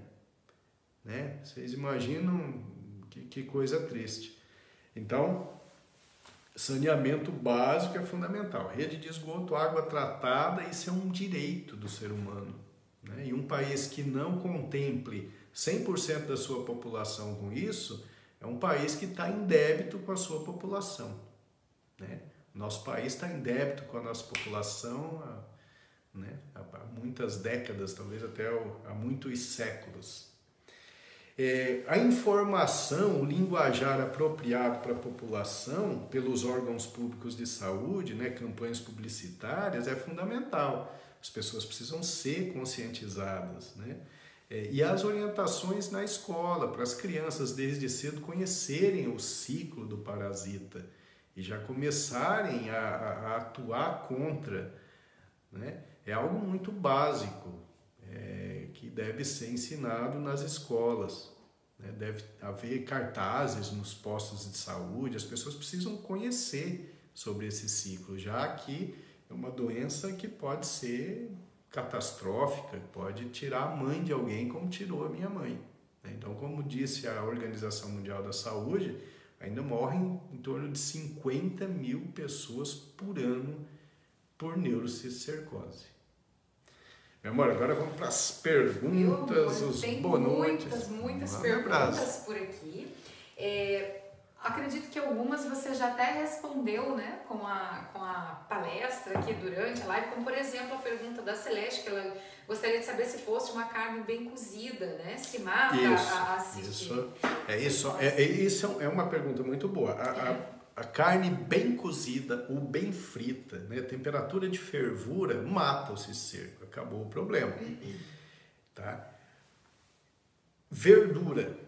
né? Vocês imaginam que coisa triste. Então, saneamento básico é fundamental. Rede de esgoto, água tratada, isso é um direito do ser humano, né? E um país que não contemple 100% da sua população com isso, é um país que está em débito com a sua população, né? Nosso país está em débito com a nossa população há muitas décadas, talvez até há muitos séculos. A informação, o linguajar apropriado para a população, pelos órgãos públicos de saúde, né, campanhas publicitárias, é fundamental. As pessoas precisam ser conscientizadas, né? E as orientações na escola, para as crianças desde cedo conhecerem o ciclo do parasita e já começarem a atuar contra, né? É algo muito básico, que deve ser ensinado nas escolas, né? Deve haver cartazes nos postos de saúde, as pessoas precisam conhecer sobre esse ciclo, já que é uma doença que pode ser catastrófica, pode tirar a mãe de alguém como tirou a minha mãe. Então, como disse a Organização Mundial da Saúde, ainda morrem em torno de 50 mil pessoas por ano por neurocisticercose. Meu amor, agora vamos para as perguntas, os boa noite. Muitas perguntas por aqui. Acredito que algumas você já até respondeu, né, com a palestra aqui durante a live, como por exemplo a pergunta da Celeste, que ela gostaria de saber se fosse uma carne bem cozida, né, se mata a assistir. Isso é uma pergunta muito boa. A carne bem cozida ou bem frita, né, temperatura de fervura, mata o cisticerco, acabou o problema. Tá? Verdura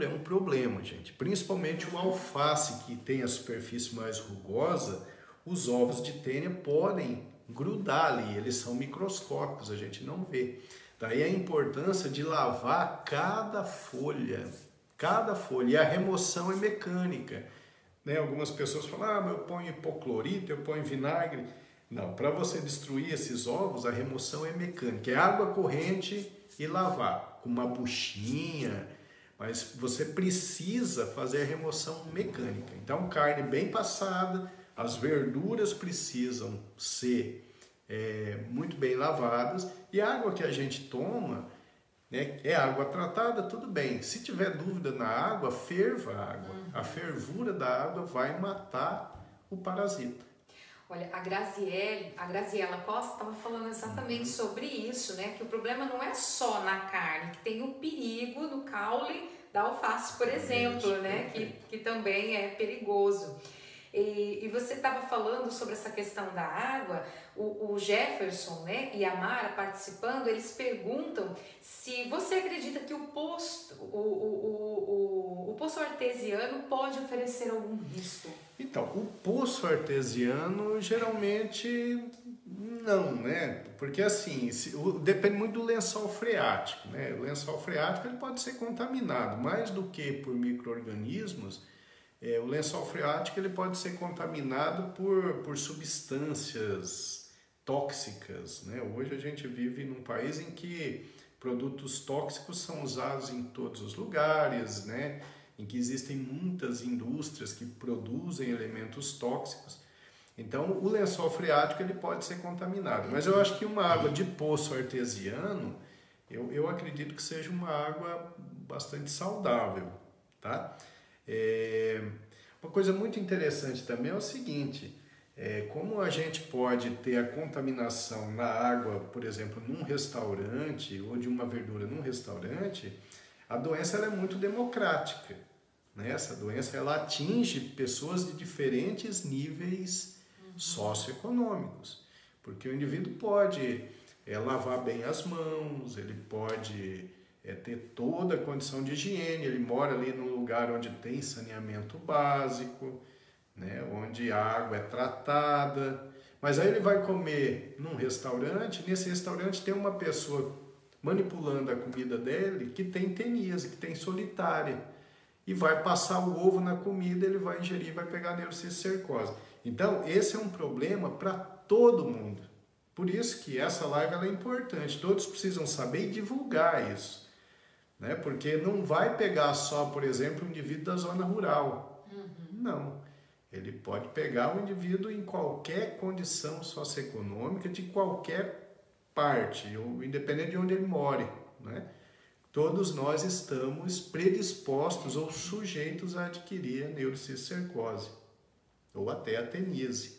é um problema, gente. Principalmente o alface, que tem a superfície mais rugosa, os ovos de tênia podem grudar ali, eles são microscópicos, a gente não vê. Daí a importância de lavar cada folha, e a remoção é mecânica. Né? Algumas pessoas falam, eu ponho hipoclorito, eu ponho vinagre. Não, para você destruir esses ovos, a remoção é mecânica, é água corrente e lavar, com uma buchinha. Mas você precisa fazer a remoção mecânica. Então, carne bem passada, as verduras precisam ser muito bem lavadas. E a água que a gente toma, né, é água tratada, tudo bem. Se tiver dúvida na água, ferva a água. A fervura da água vai matar o parasita. Olha, a Graziela Costa estava falando exatamente sobre isso, né? Que o problema não é só na carne, que tem o perigo no caule da alface, por exemplo, né? Que também é perigoso. E você estava falando sobre essa questão da água, o Jefferson, né, e a Mara participando, eles perguntam se você acredita que o poço artesiano pode oferecer algum risco. Então, o poço artesiano geralmente não, né? Porque assim, depende muito do lençol freático, né? O lençol freático ele pode ser contaminado, mais do que por micro-organismos. O lençol freático ele pode ser contaminado por substâncias tóxicas, né? Hoje a gente vive num país em que produtos tóxicos são usados em todos os lugares, né? Em que existem muitas indústrias que produzem elementos tóxicos. Então, o lençol freático ele pode ser contaminado. Mas eu acho que uma água de poço artesiano, eu acredito que seja uma água bastante saudável, tá? Uma coisa muito interessante também é o seguinte, como a gente pode ter a contaminação na água, por exemplo, num restaurante ou de uma verdura num restaurante, a doença ela é muito democrática, né? Essa doença ela atinge pessoas de diferentes níveis socioeconômicos, porque o indivíduo pode lavar bem as mãos, ele pode ter toda a condição de higiene, ele mora ali num lugar onde tem saneamento básico, né? Onde a água é tratada, mas aí ele vai comer num restaurante, nesse restaurante tem uma pessoa manipulando a comida dele que tem teníase, que tem solitária, e vai passar o ovo na comida, ele vai ingerir, vai pegar neurocisticercose. Então, esse é um problema para todo mundo. Por isso que essa live ela é importante, todos precisam saber e divulgar isso, né? Porque não vai pegar só, por exemplo, o indivíduo da zona rural. Não. Ele pode pegar o indivíduo em qualquer condição socioeconômica, de qualquer parte, ou independente de onde ele more, né? Todos nós estamos predispostos ou sujeitos a adquirir a neurocisticercose, ou até a teníase.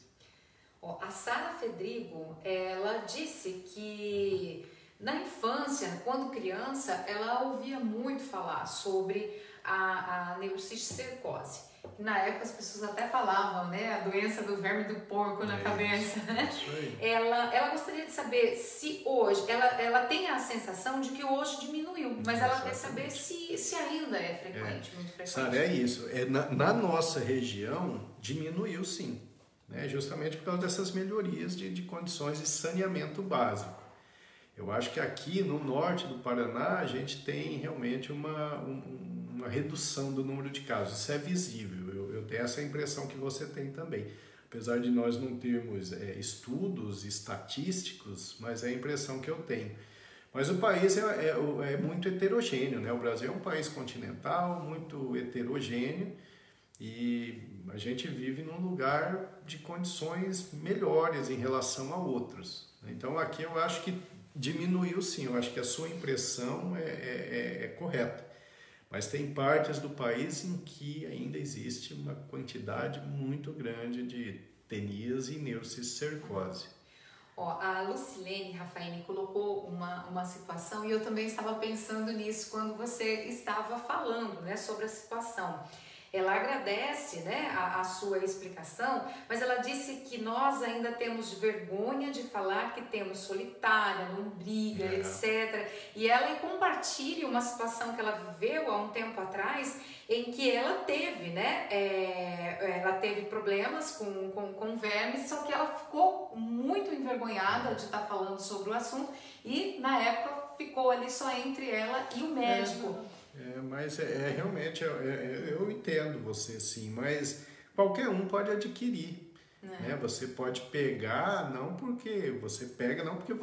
A Sara Fedrigo, ela disse que na infância, quando criança, ela ouvia muito falar sobre a neurocisticercose. Na época as pessoas até falavam, né, a doença do verme do porco na cabeça, né? Ela gostaria de saber se hoje, ela tem a sensação de que hoje diminuiu, mas ela quer saber se ainda é frequente, muito frequente. Sara, é isso. Na nossa região diminuiu sim, né? Justamente por causa dessas melhorias de condições de saneamento básico. Eu acho que aqui no norte do Paraná a gente tem realmente uma redução do número de casos, isso é visível. Eu tenho essa impressão que você tem também. Apesar de nós não termos estudos estatísticos, mas é a impressão que eu tenho. Mas o país é muito heterogêneo, né? O Brasil é um país continental, muito heterogêneo, e a gente vive num lugar de condições melhores em relação a outros. Então aqui eu acho que diminuiu sim, eu acho que a sua impressão é correta. Mas tem partes do país em que ainda existe uma quantidade muito grande de teníase e neurociscercose. A Lucilene Rafaine colocou uma situação e eu também estava pensando nisso quando você estava falando, né, sobre a situação. Ela agradece, né, a sua explicação, mas ela disse que nós ainda temos vergonha de falar que temos solitária, lombriga, etc. E ela compartilha uma situação que ela viveu há um tempo atrás, em que ela teve, né, ela teve problemas com vermes, só que ela ficou muito envergonhada de estar falando sobre o assunto e na época ficou ali só entre ela e o médico. Mas realmente, eu entendo você sim, mas qualquer um pode adquirir, né? Você pode pegar, não porque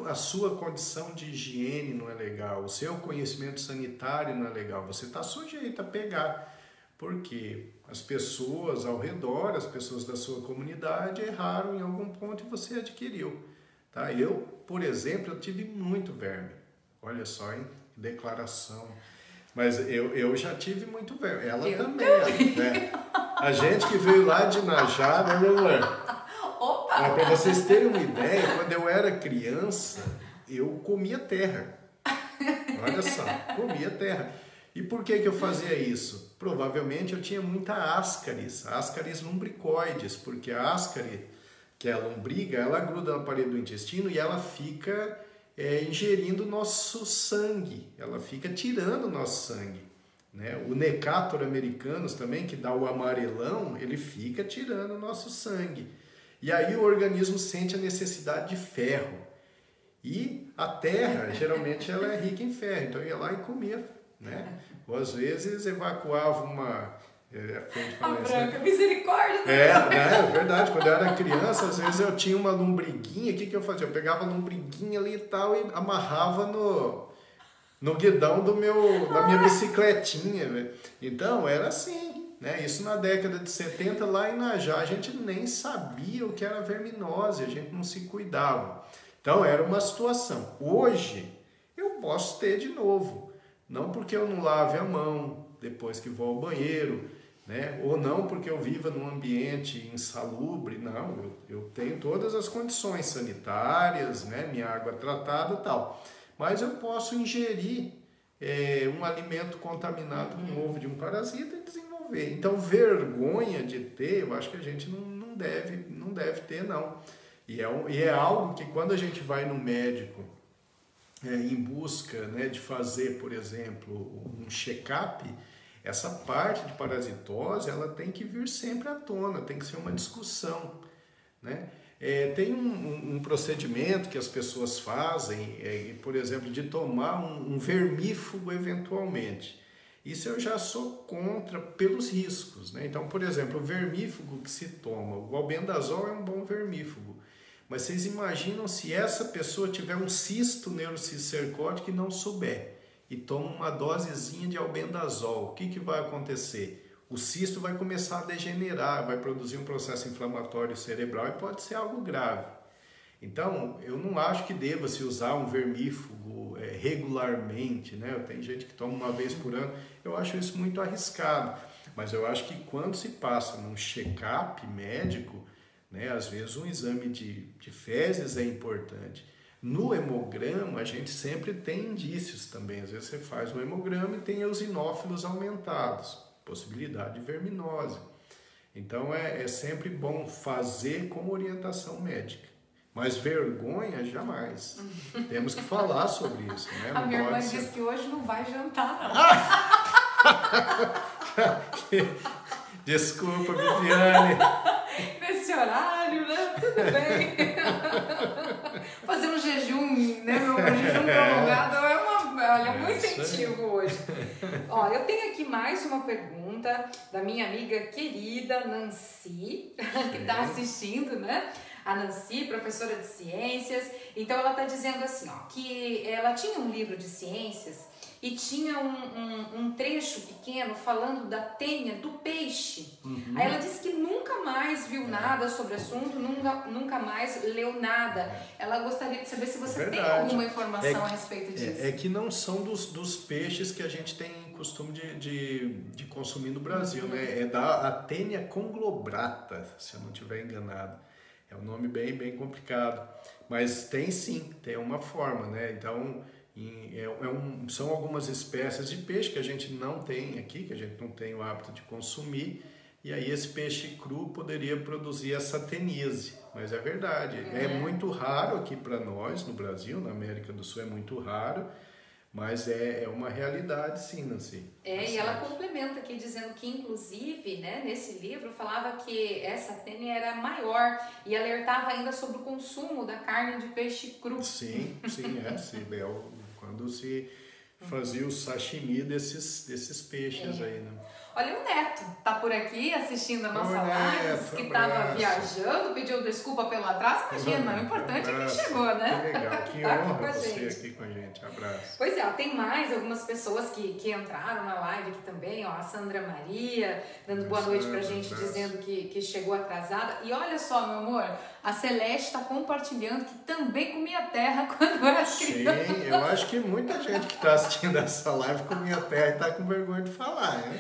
a sua condição de higiene não é legal, o seu conhecimento sanitário não é legal, você está sujeito a pegar, porque as pessoas ao redor, as pessoas da sua comunidade erraram em algum ponto e você adquiriu, tá? Eu, por exemplo, eu tive muito verme, olha só, hein? Declaração... Mas eu já tive muito verme. Ela também, né? A gente que veio lá de Najá, né, meu amor? Opa! Para vocês terem uma ideia, quando eu era criança, eu comia terra. Olha só, comia terra. E por que eu fazia isso? Provavelmente eu tinha muita ascaris lumbricoides, porque a ascaris, que é a lombriga, ela gruda na parede do intestino e ela fica... ingerindo nosso sangue, ela fica tirando nosso sangue, né? O Necator americanus também, que dá o amarelão, ele fica tirando nosso sangue. E aí o organismo sente a necessidade de ferro. E a terra, geralmente, ela é rica em ferro, então eu ia lá e comia, né? Ou às vezes evacuava uma... A branca, misericórdia! É verdade, quando eu era criança, às vezes eu tinha uma lombriguinha, o que eu fazia? Eu pegava a lombriguinha ali e tal e amarrava no guidão da minha bicicletinha, velho. Então, era assim, né? Isso na década de 70, lá em Najá, a gente nem sabia o que era verminose, a gente não se cuidava. Então, era uma situação. Hoje, eu posso ter de novo, não porque eu não lave a mão depois que vou ao banheiro, né? Ou não porque eu viva num ambiente insalubre, não, eu tenho todas as condições sanitárias, né? Minha água tratada e tal, mas eu posso ingerir um alimento contaminado com ovo de um parasita e desenvolver. Então, vergonha de ter, eu acho que a gente não deve ter, não. E é algo que quando a gente vai no médico em busca, né, de fazer, por exemplo, um check-up, essa parte de parasitose, ela tem que vir sempre à tona, tem que ser uma discussão, né? Tem um procedimento que as pessoas fazem, por exemplo, de tomar um vermífugo eventualmente. Isso eu já sou contra pelos riscos, né? Então, por exemplo, o vermífugo que se toma, o albendazol é um bom vermífugo, mas vocês imaginam se essa pessoa tiver um cisto neurociscercótico e não souber, e toma uma dosezinha de albendazol, o que vai acontecer? O cisto vai começar a degenerar, vai produzir um processo inflamatório cerebral e pode ser algo grave. Então, eu não acho que deva se usar um vermífugo regularmente, né? Tem gente que toma uma vez por ano, eu acho isso muito arriscado. Mas eu acho que quando se passa num check-up médico, né, às vezes um exame de fezes é importante. No hemograma, a gente sempre tem indícios também. Às vezes você faz um hemograma e tem eosinófilos aumentados, possibilidade de verminose. Então é sempre bom fazer com orientação médica. Mas vergonha, jamais. Temos que falar sobre isso, né? A minha irmã disse que hoje não vai jantar, não. Desculpa, Viviane. Nesse horário, né? Tudo bem. Fazer um jejum, né? Um jejum prolongado é um incentivo hoje. Ó, eu tenho aqui mais uma pergunta da minha amiga querida Nancy, que está assistindo, né? A Nancy, professora de ciências. Então ela está dizendo assim, ó, que ela tinha um livro de ciências e tinha um trecho pequeno falando da tênia do peixe. Aí ela disse que nunca mais viu nada sobre o assunto, nunca mais leu nada. Ela gostaria de saber se você tem alguma informação a respeito disso. É que não são dos peixes que a gente tem costume de consumir no Brasil, né? É da Tênia conglobata, se eu não estiver enganado. É um nome bem complicado. Mas tem sim, tem uma forma, né? Então... são algumas espécies de peixe que a gente não tem aqui, que a gente não tem o hábito de consumir, e aí esse peixe cru poderia produzir essa teníase, mas é verdade, é muito raro aqui para nós no Brasil, na América do Sul é muito raro, mas é uma realidade sim, Nancy. E ela complementa aqui dizendo que inclusive, né, nesse livro falava que essa tênia era maior e alertava ainda sobre o consumo da carne de peixe cru. Sim, quando se fazia o sashimi desses peixes aí, né? Olha, o Neto tá por aqui assistindo a nossa live, que estava viajando, pediu desculpa pelo atraso, imagina, o importante é que chegou, né? Que legal, que honra você aqui com a gente, abraço. Pois é, tem mais algumas pessoas que entraram na live aqui também, ó, a Sandra Maria, dando boa noite pra gente, dizendo que chegou atrasada. E olha só, meu amor, a Celeste está compartilhando que também comia terra quando era criança. Sim, eu acho que muita gente que está assistindo essa live comia terra e está com vergonha de falar, né?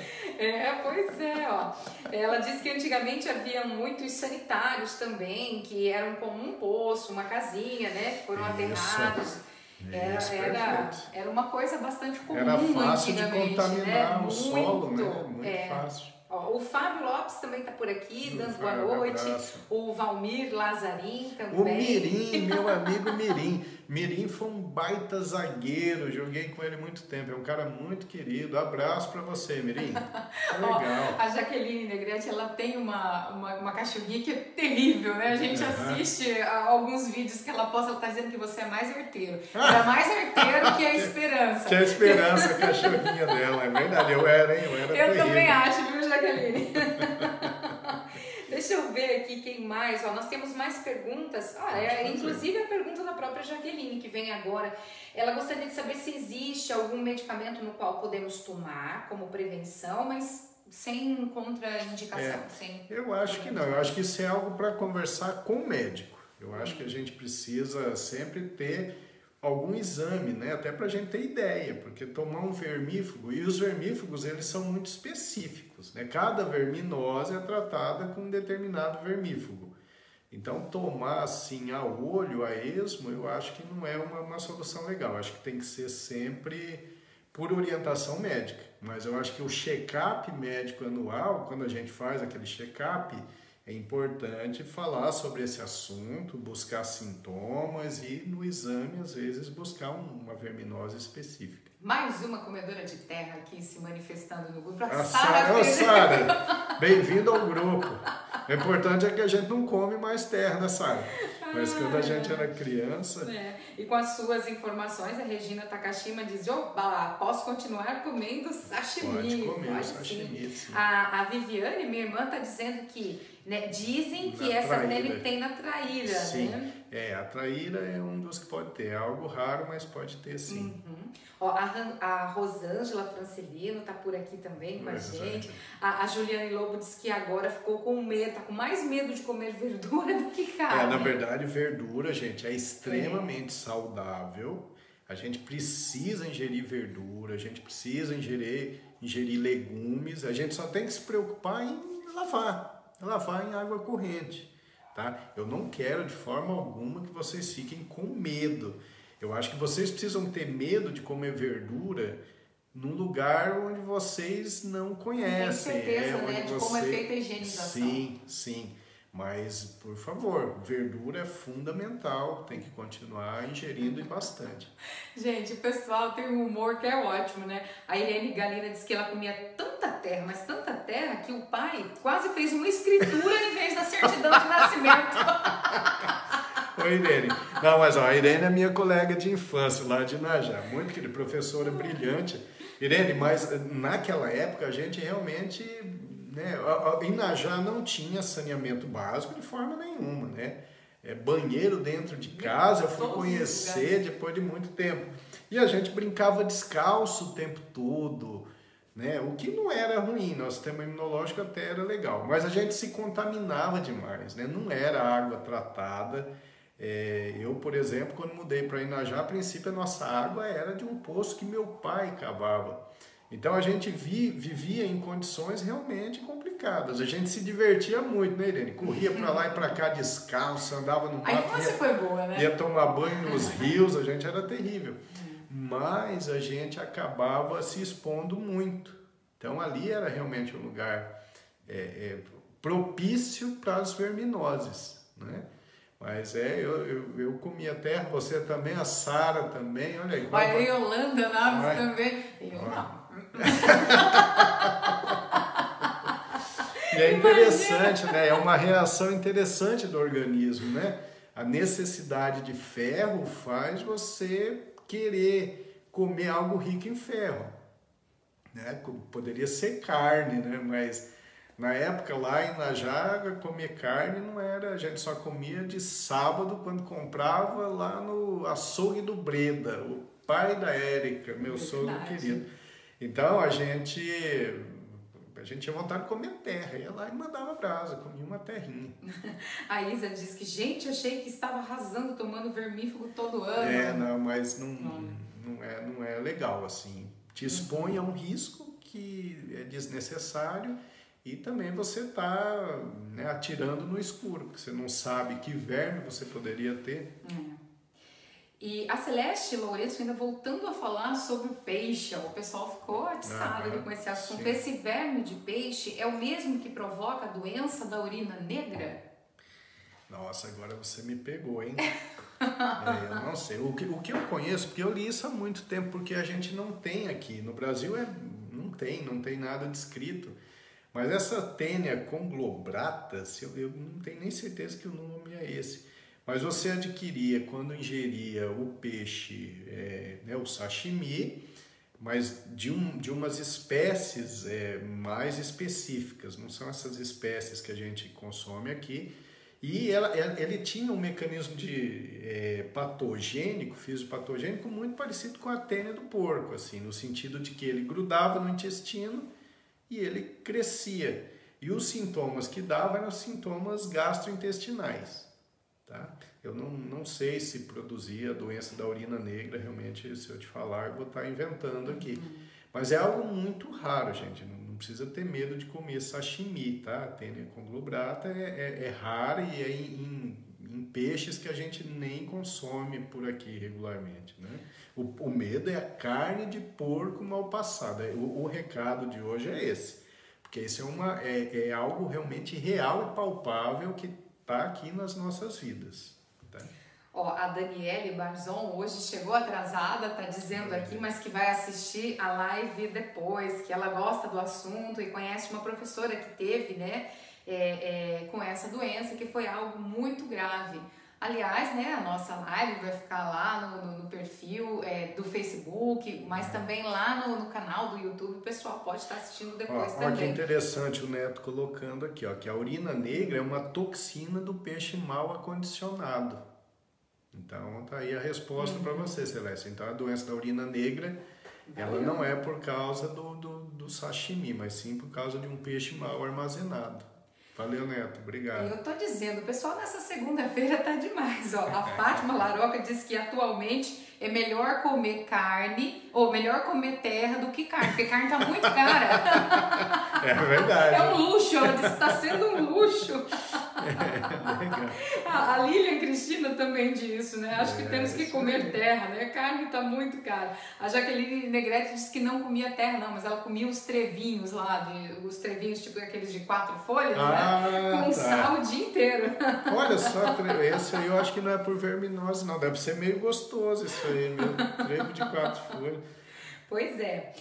Pois é, ó. Ela disse que antigamente havia muitos sanitários também, que eram como um poço, uma casinha, né? Que foram aterrados. Era uma coisa bastante comum antigamente. Era fácil de contaminar, né? o solo, né? Muito fácil. Ó, o Fábio Lopes também está por aqui, dando boa noite. Abraço. O Valmir Lazarim também. O Mirim, meu amigo Mirim. Mirim foi um baita zagueiro, joguei com ele muito tempo. É um cara muito querido. Abraço pra você, Mirim. Legal. A Jaqueline Negrete, ela tem uma cachorrinha que é terrível, né? A gente assiste alguns vídeos que ela posta, ela tá dizendo que você é mais arteiro. Era mais arteiro que a Esperança. Que a Esperança, a cachorrinha dela. É verdade, eu era terrível. Também acho, viu, Jaqueline? Deixa eu ver aqui quem mais. Ó, nós temos mais perguntas. Inclusive a pergunta da própria Jaqueline, que vem agora. Ela gostaria de saber se existe algum medicamento no qual podemos tomar como prevenção, mas sem contraindicação. Eu acho que não. Eu acho que isso é algo para conversar com o médico. Eu acho que a gente precisa sempre ter algum exame, né? Até para a gente ter ideia, porque tomar um vermífugo, e os vermífugos eles são muito específicos, né? Cada verminose é tratada com um determinado vermífugo. Então tomar assim a olho, a esmo, eu acho que não é uma solução legal. Eu acho que tem que ser sempre por orientação médica. Mas eu acho que o check-up médico anual, quando a gente faz aquele check-up, é importante falar sobre esse assunto, buscar sintomas e no exame, às vezes, buscar uma verminose específica. Mais uma comedora de terra aqui se manifestando no grupo. Sara, bem-vindo ao grupo. O importante é que a gente não come mais terra, né, Sara? Mas quando a gente era criança... E com as suas informações, a Regina Takashima diz, oba, posso continuar comendo sashimi. Pode comer sashimi, sim. A Viviane, minha irmã, está dizendo que, né, dizem que essa pele tem na traíra, sim. Né? A traíra é um dos que pode ter. É algo raro, mas pode ter, sim. Ó, a Rosângela Francelino está por aqui também com a gente. A Juliane Lobo diz que agora ficou com medo, tá com mais medo de comer verdura do que carne. Na verdade, verdura, gente, é extremamente saudável. A gente precisa ingerir verdura, a gente precisa ingerir legumes. A gente só tem que se preocupar em lavar em água corrente, tá? Eu não quero de forma alguma que vocês fiquem com medo. Eu acho que vocês precisam ter medo de comer verdura num lugar onde vocês não conhecem. Tem certeza, né? De como é feita a higienização. Sim. Mas, por favor, verdura é fundamental. Tem que continuar ingerindo e bastante. Gente, o pessoal tem um humor que é ótimo, né? A Irene Galina disse que ela comia tanta terra, mas tanta terra, que o pai quase fez uma escritura em vez da certidão de nascimento. Oi, Irene. Não, mas a Irene é minha colega de infância lá de Inajá, muito querida, professora brilhante. Irene, mas naquela época a gente realmente, né, Inajá não tinha saneamento básico de forma nenhuma, né? Banheiro dentro de casa, eu fui conhecer depois de muito tempo. E a gente brincava descalço o tempo todo, né? O que não era ruim, nosso sistema imunológico até era legal, mas a gente se contaminava demais, né? Não era água tratada. Eu, por exemplo, quando mudei para Inajá, a princípio a nossa água era de um poço que meu pai cavava. Então a gente vivia em condições realmente complicadas. A gente se divertia muito, né, Irene? Corria para lá e para cá descalço, andava no mato. A infância foi boa, né? Ia tomar banho nos rios, a gente era terrível. Mas a gente acabava se expondo muito. Então ali era realmente um lugar propício para as verminoses, né? Mas eu comia terra, você também, a Sara também, olha aí. Olha, a Yolanda Naves também. Eu não. E é interessante, né? É uma reação interessante do organismo, né? A necessidade de ferro faz você querer comer algo rico em ferro, né? Poderia ser carne, né? Mas na época lá em Inajá, comer carne não era, a gente só comia de sábado quando comprava lá no açougue do Breda, o pai da Érica, meu sogro querido. Então a gente tinha vontade de comer terra, ia lá e mandava brasa, comia uma terrinha. A Isa diz que, gente, achei que estava arrasando, tomando vermífugo todo ano. Não, mas não é legal, assim. Te expõe a um risco que é desnecessário e também você está, né, atirando no escuro, porque você não sabe que verme você poderia ter. E a Celeste Lourenço ainda voltando a falar sobre o peixe, o pessoal ficou atiçado com esse assunto. Sim. Esse verme de peixe é o mesmo que provoca a doença da urina negra? Nossa, agora você me pegou, hein? Eu não sei. O que eu conheço, porque eu li isso há muito tempo, porque a gente não tem aqui. No Brasil não tem nada descrito. Mas essa Taenia conglobata, eu não tenho nem certeza que o nome é esse. Mas você adquiria quando ingeria o peixe, né, o sashimi, mas de umas espécies mais específicas, não são essas espécies que a gente consome aqui. E ele tinha um mecanismo de patogênico, fisiopatogênico, muito parecido com a tênia do porco, assim, no sentido de que ele grudava no intestino e ele crescia. E os sintomas que dava eram sintomas gastrointestinais. Tá? Eu não sei se produzia a doença da urina negra, realmente, se eu te falar, eu vou estar inventando aqui. Mas é algo muito raro, gente. Não precisa ter medo de comer sashimi, tá? A Taenia conglobata é rara e é em peixes que a gente nem consome por aqui regularmente, né? O medo é a carne de porco mal passada. O recado de hoje é esse. Porque isso é algo realmente real e palpável que está aqui nas nossas vidas. Tá? A Daniele Barzon hoje chegou atrasada, tá dizendo aqui, mas que vai assistir a live depois, que ela gosta do assunto e conhece uma professora que teve, né, com essa doença, que foi algo muito grave. Aliás, né, a nossa live vai ficar lá no perfil do Facebook, mas também lá no canal do YouTube, o pessoal pode estar assistindo depois também. Olha que interessante o Neto colocando aqui, que a urina negra é uma toxina do peixe mal acondicionado. Então tá aí a resposta para você, Celeste. Então a doença da urina negra, ela não é por causa do sashimi, mas sim por causa de um peixe mal armazenado. Valeu, Neto. Obrigado. Eu tô dizendo, o pessoal nessa segunda-feira tá demais, A Fátima Laroca diz que atualmente é melhor comer carne, ou melhor comer terra do que carne, porque carne tá muito cara. É verdade. É um luxo, ela disse que tá sendo um luxo. Legal. A Lilian Cristina também diz isso, né? Acho que temos que comer terra, né? Carne tá muito cara. A Jaqueline Negrete disse que não comia terra, não, mas ela comia os trevinhos lá, os trevinhos tipo aqueles de 4 folhas, né? Com sal o dia inteiro. Olha só, esse aí eu acho que não é por verminose, não. Deve ser meio gostoso isso aí, meu. Trevo de 4 folhas. Pois é.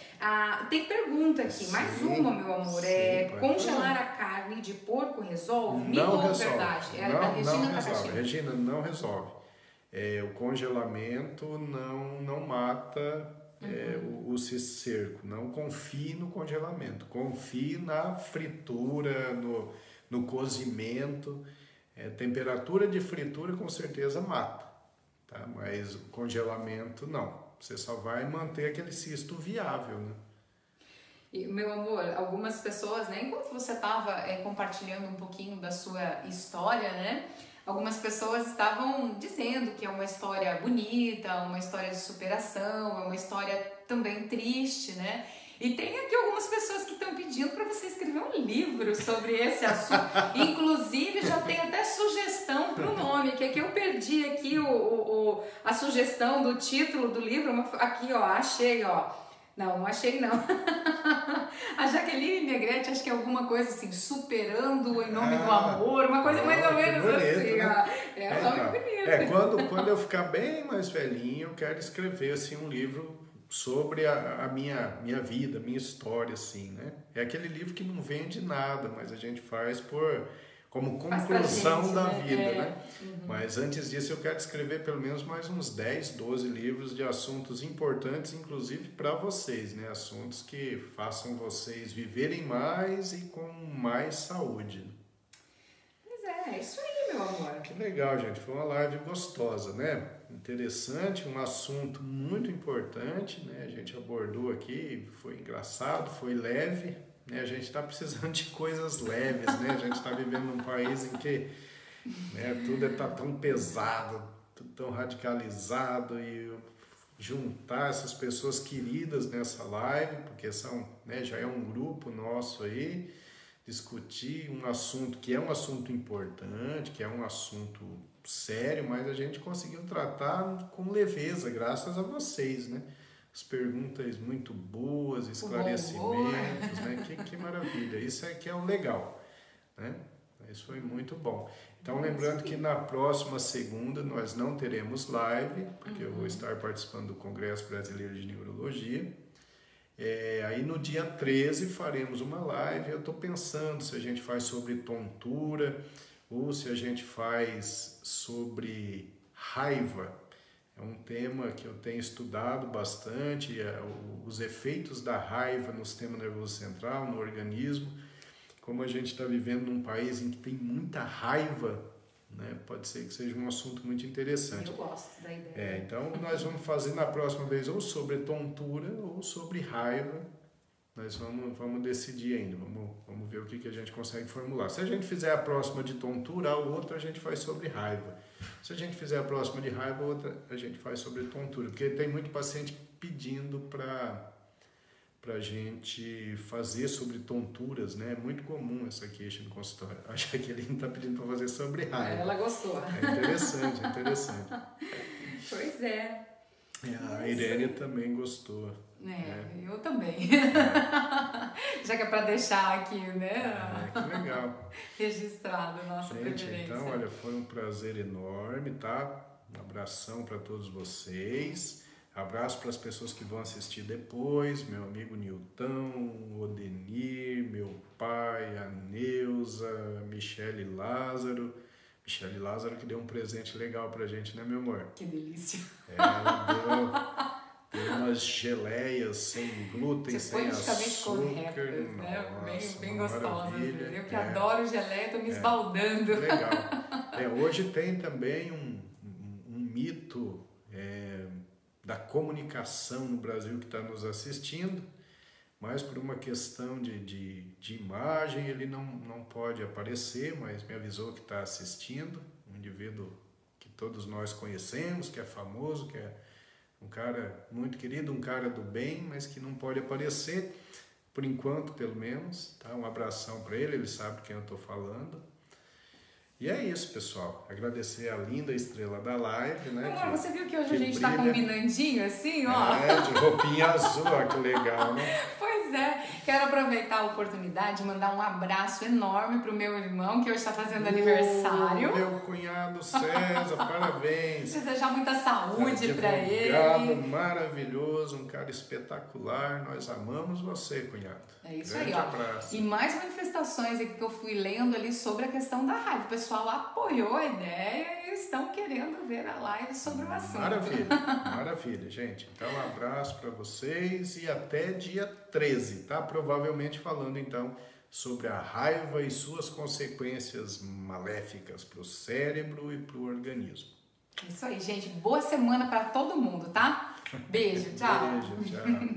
Tem pergunta aqui, mais uma, meu amor. Congelar a carne de porco resolve? Mito ou verdade? Não resolve. Regina, não resolve. O congelamento não mata o cisterco. Não confie no congelamento, confie na fritura, no cozimento. Temperatura de fritura com certeza mata, tá? Mas o congelamento não. Você só vai manter aquele cisto viável, né? E, meu amor, algumas pessoas, né, enquanto você estava compartilhando um pouquinho da sua história, né, algumas pessoas estavam dizendo que é uma história bonita, uma história de superação, é uma história também triste, né? E tem aqui algumas pessoas que estão pedindo para você escrever um livro sobre esse assunto. Inclusive, já tem até sugestão para o nome, que aqui eu perdi aqui a sugestão do título do livro. Aqui, ó, achei, ó. Não achei, não. A Jaqueline Negrete, acho que é alguma coisa assim, superando em nome do amor, uma coisa mais ou menos bonito, assim, né? Ó. É um nome bonito. Quando eu ficar bem mais velhinho, eu quero escrever assim, um livro sobre a minha vida, minha história, assim, né? É aquele livro que não vende nada, mas a gente faz como conclusão gente, da vida, né? Mas antes disso eu quero escrever pelo menos mais uns 10, 12 livros de assuntos importantes, inclusive para vocês, né? Assuntos que façam vocês viverem mais e com mais saúde. Pois é isso aí, meu amor. Que legal, gente. Foi uma live gostosa, né? Interessante, um assunto muito importante, né? A gente abordou aqui, foi engraçado, foi leve. A gente está precisando de coisas leves, né? A gente está vivendo num país em que, né, tudo está tão pesado, tudo tão radicalizado, e juntar essas pessoas queridas nessa live, porque são, né, já é um grupo nosso aí, discutir um assunto que é um assunto importante, que é um assunto sério, mas a gente conseguiu tratar com leveza, graças a vocês, né? As perguntas muito boas, esclarecimentos, né? Que maravilha, isso é que é o legal, né? Isso foi muito bom. Então, lembrando que na próxima segunda nós não teremos live, porque eu vou estar participando do Congresso Brasileiro de Neurologia. Aí no dia 13 faremos uma live. Eu estou pensando se a gente faz sobre tontura ou se a gente faz sobre raiva. É um tema que eu tenho estudado bastante, os efeitos da raiva no sistema nervoso central, no organismo. Como a gente está vivendo num país em que tem muita raiva, né, pode ser que seja um assunto muito interessante. Eu gosto da ideia. Então, nós vamos fazer na próxima vez ou sobre tontura ou sobre raiva. Nós vamos decidir ainda, vamos ver o que a gente consegue formular. Se a gente fizer a próxima de tontura, a outra a gente faz sobre raiva. Se a gente fizer a próxima de raiva, a outra a gente faz sobre tontura. Porque tem muito paciente pedindo para a gente fazer sobre tonturas, né? É muito comum essa queixa no consultório. A Jaqueline está pedindo para fazer sobre raiva. Ela gostou. É interessante, é interessante. Pois é. A Irene também gostou. Eu também. Já que é para deixar aqui, né? Que legal. Registrado a nossa preferência. Então, olha, foi um prazer enorme, tá? Um abração para todos vocês. Abraço para as pessoas que vão assistir depois, meu amigo Nilton, Odenir, meu pai, a Neuza, Michele Lázaro. Michele Lázaro que deu um presente legal pra gente, né, meu amor? Que delícia! Ela deu umas geleias sem glúten, sem açúcar. Corretas, né? Nossa, bem gostosas. Eu que adoro geleia, tô me esbaldando. Legal. Hoje tem também um mito da comunicação no Brasil que está nos assistindo, mas por uma questão de imagem ele não pode aparecer, mas me avisou que está assistindo, um indivíduo que todos nós conhecemos, que é famoso, que é um cara muito querido, um cara do bem, mas que não pode aparecer, por enquanto pelo menos, tá? Um abração para ele sabe quem eu estou falando. E é isso, pessoal. Agradecer a linda estrela da live, né? Amor, você viu que hoje a gente tá combinandinho assim, ó? De roupinha azul, ó, que legal, né? Pois é. Quero aproveitar a oportunidade e mandar um abraço enorme pro meu irmão, que hoje está fazendo aniversário. Meu cunhado César, parabéns. Desejar muita saúde para ele. Advogado maravilhoso, um cara espetacular. Nós amamos você, cunhado. É isso Grande aí, ó. Abraço. E mais manifestações manifestações aqui que eu fui lendo ali sobre a questão da raiva. O pessoal apoiou a ideia e estão querendo ver a live sobre o assunto. Maravilha, maravilha, gente. Então, um abraço para vocês e até dia 13, tá? Provavelmente falando, então, sobre a raiva e suas consequências maléficas para o cérebro e para o organismo. Isso aí, gente. Boa semana para todo mundo, tá? Beijo, tchau. Beijo, tchau.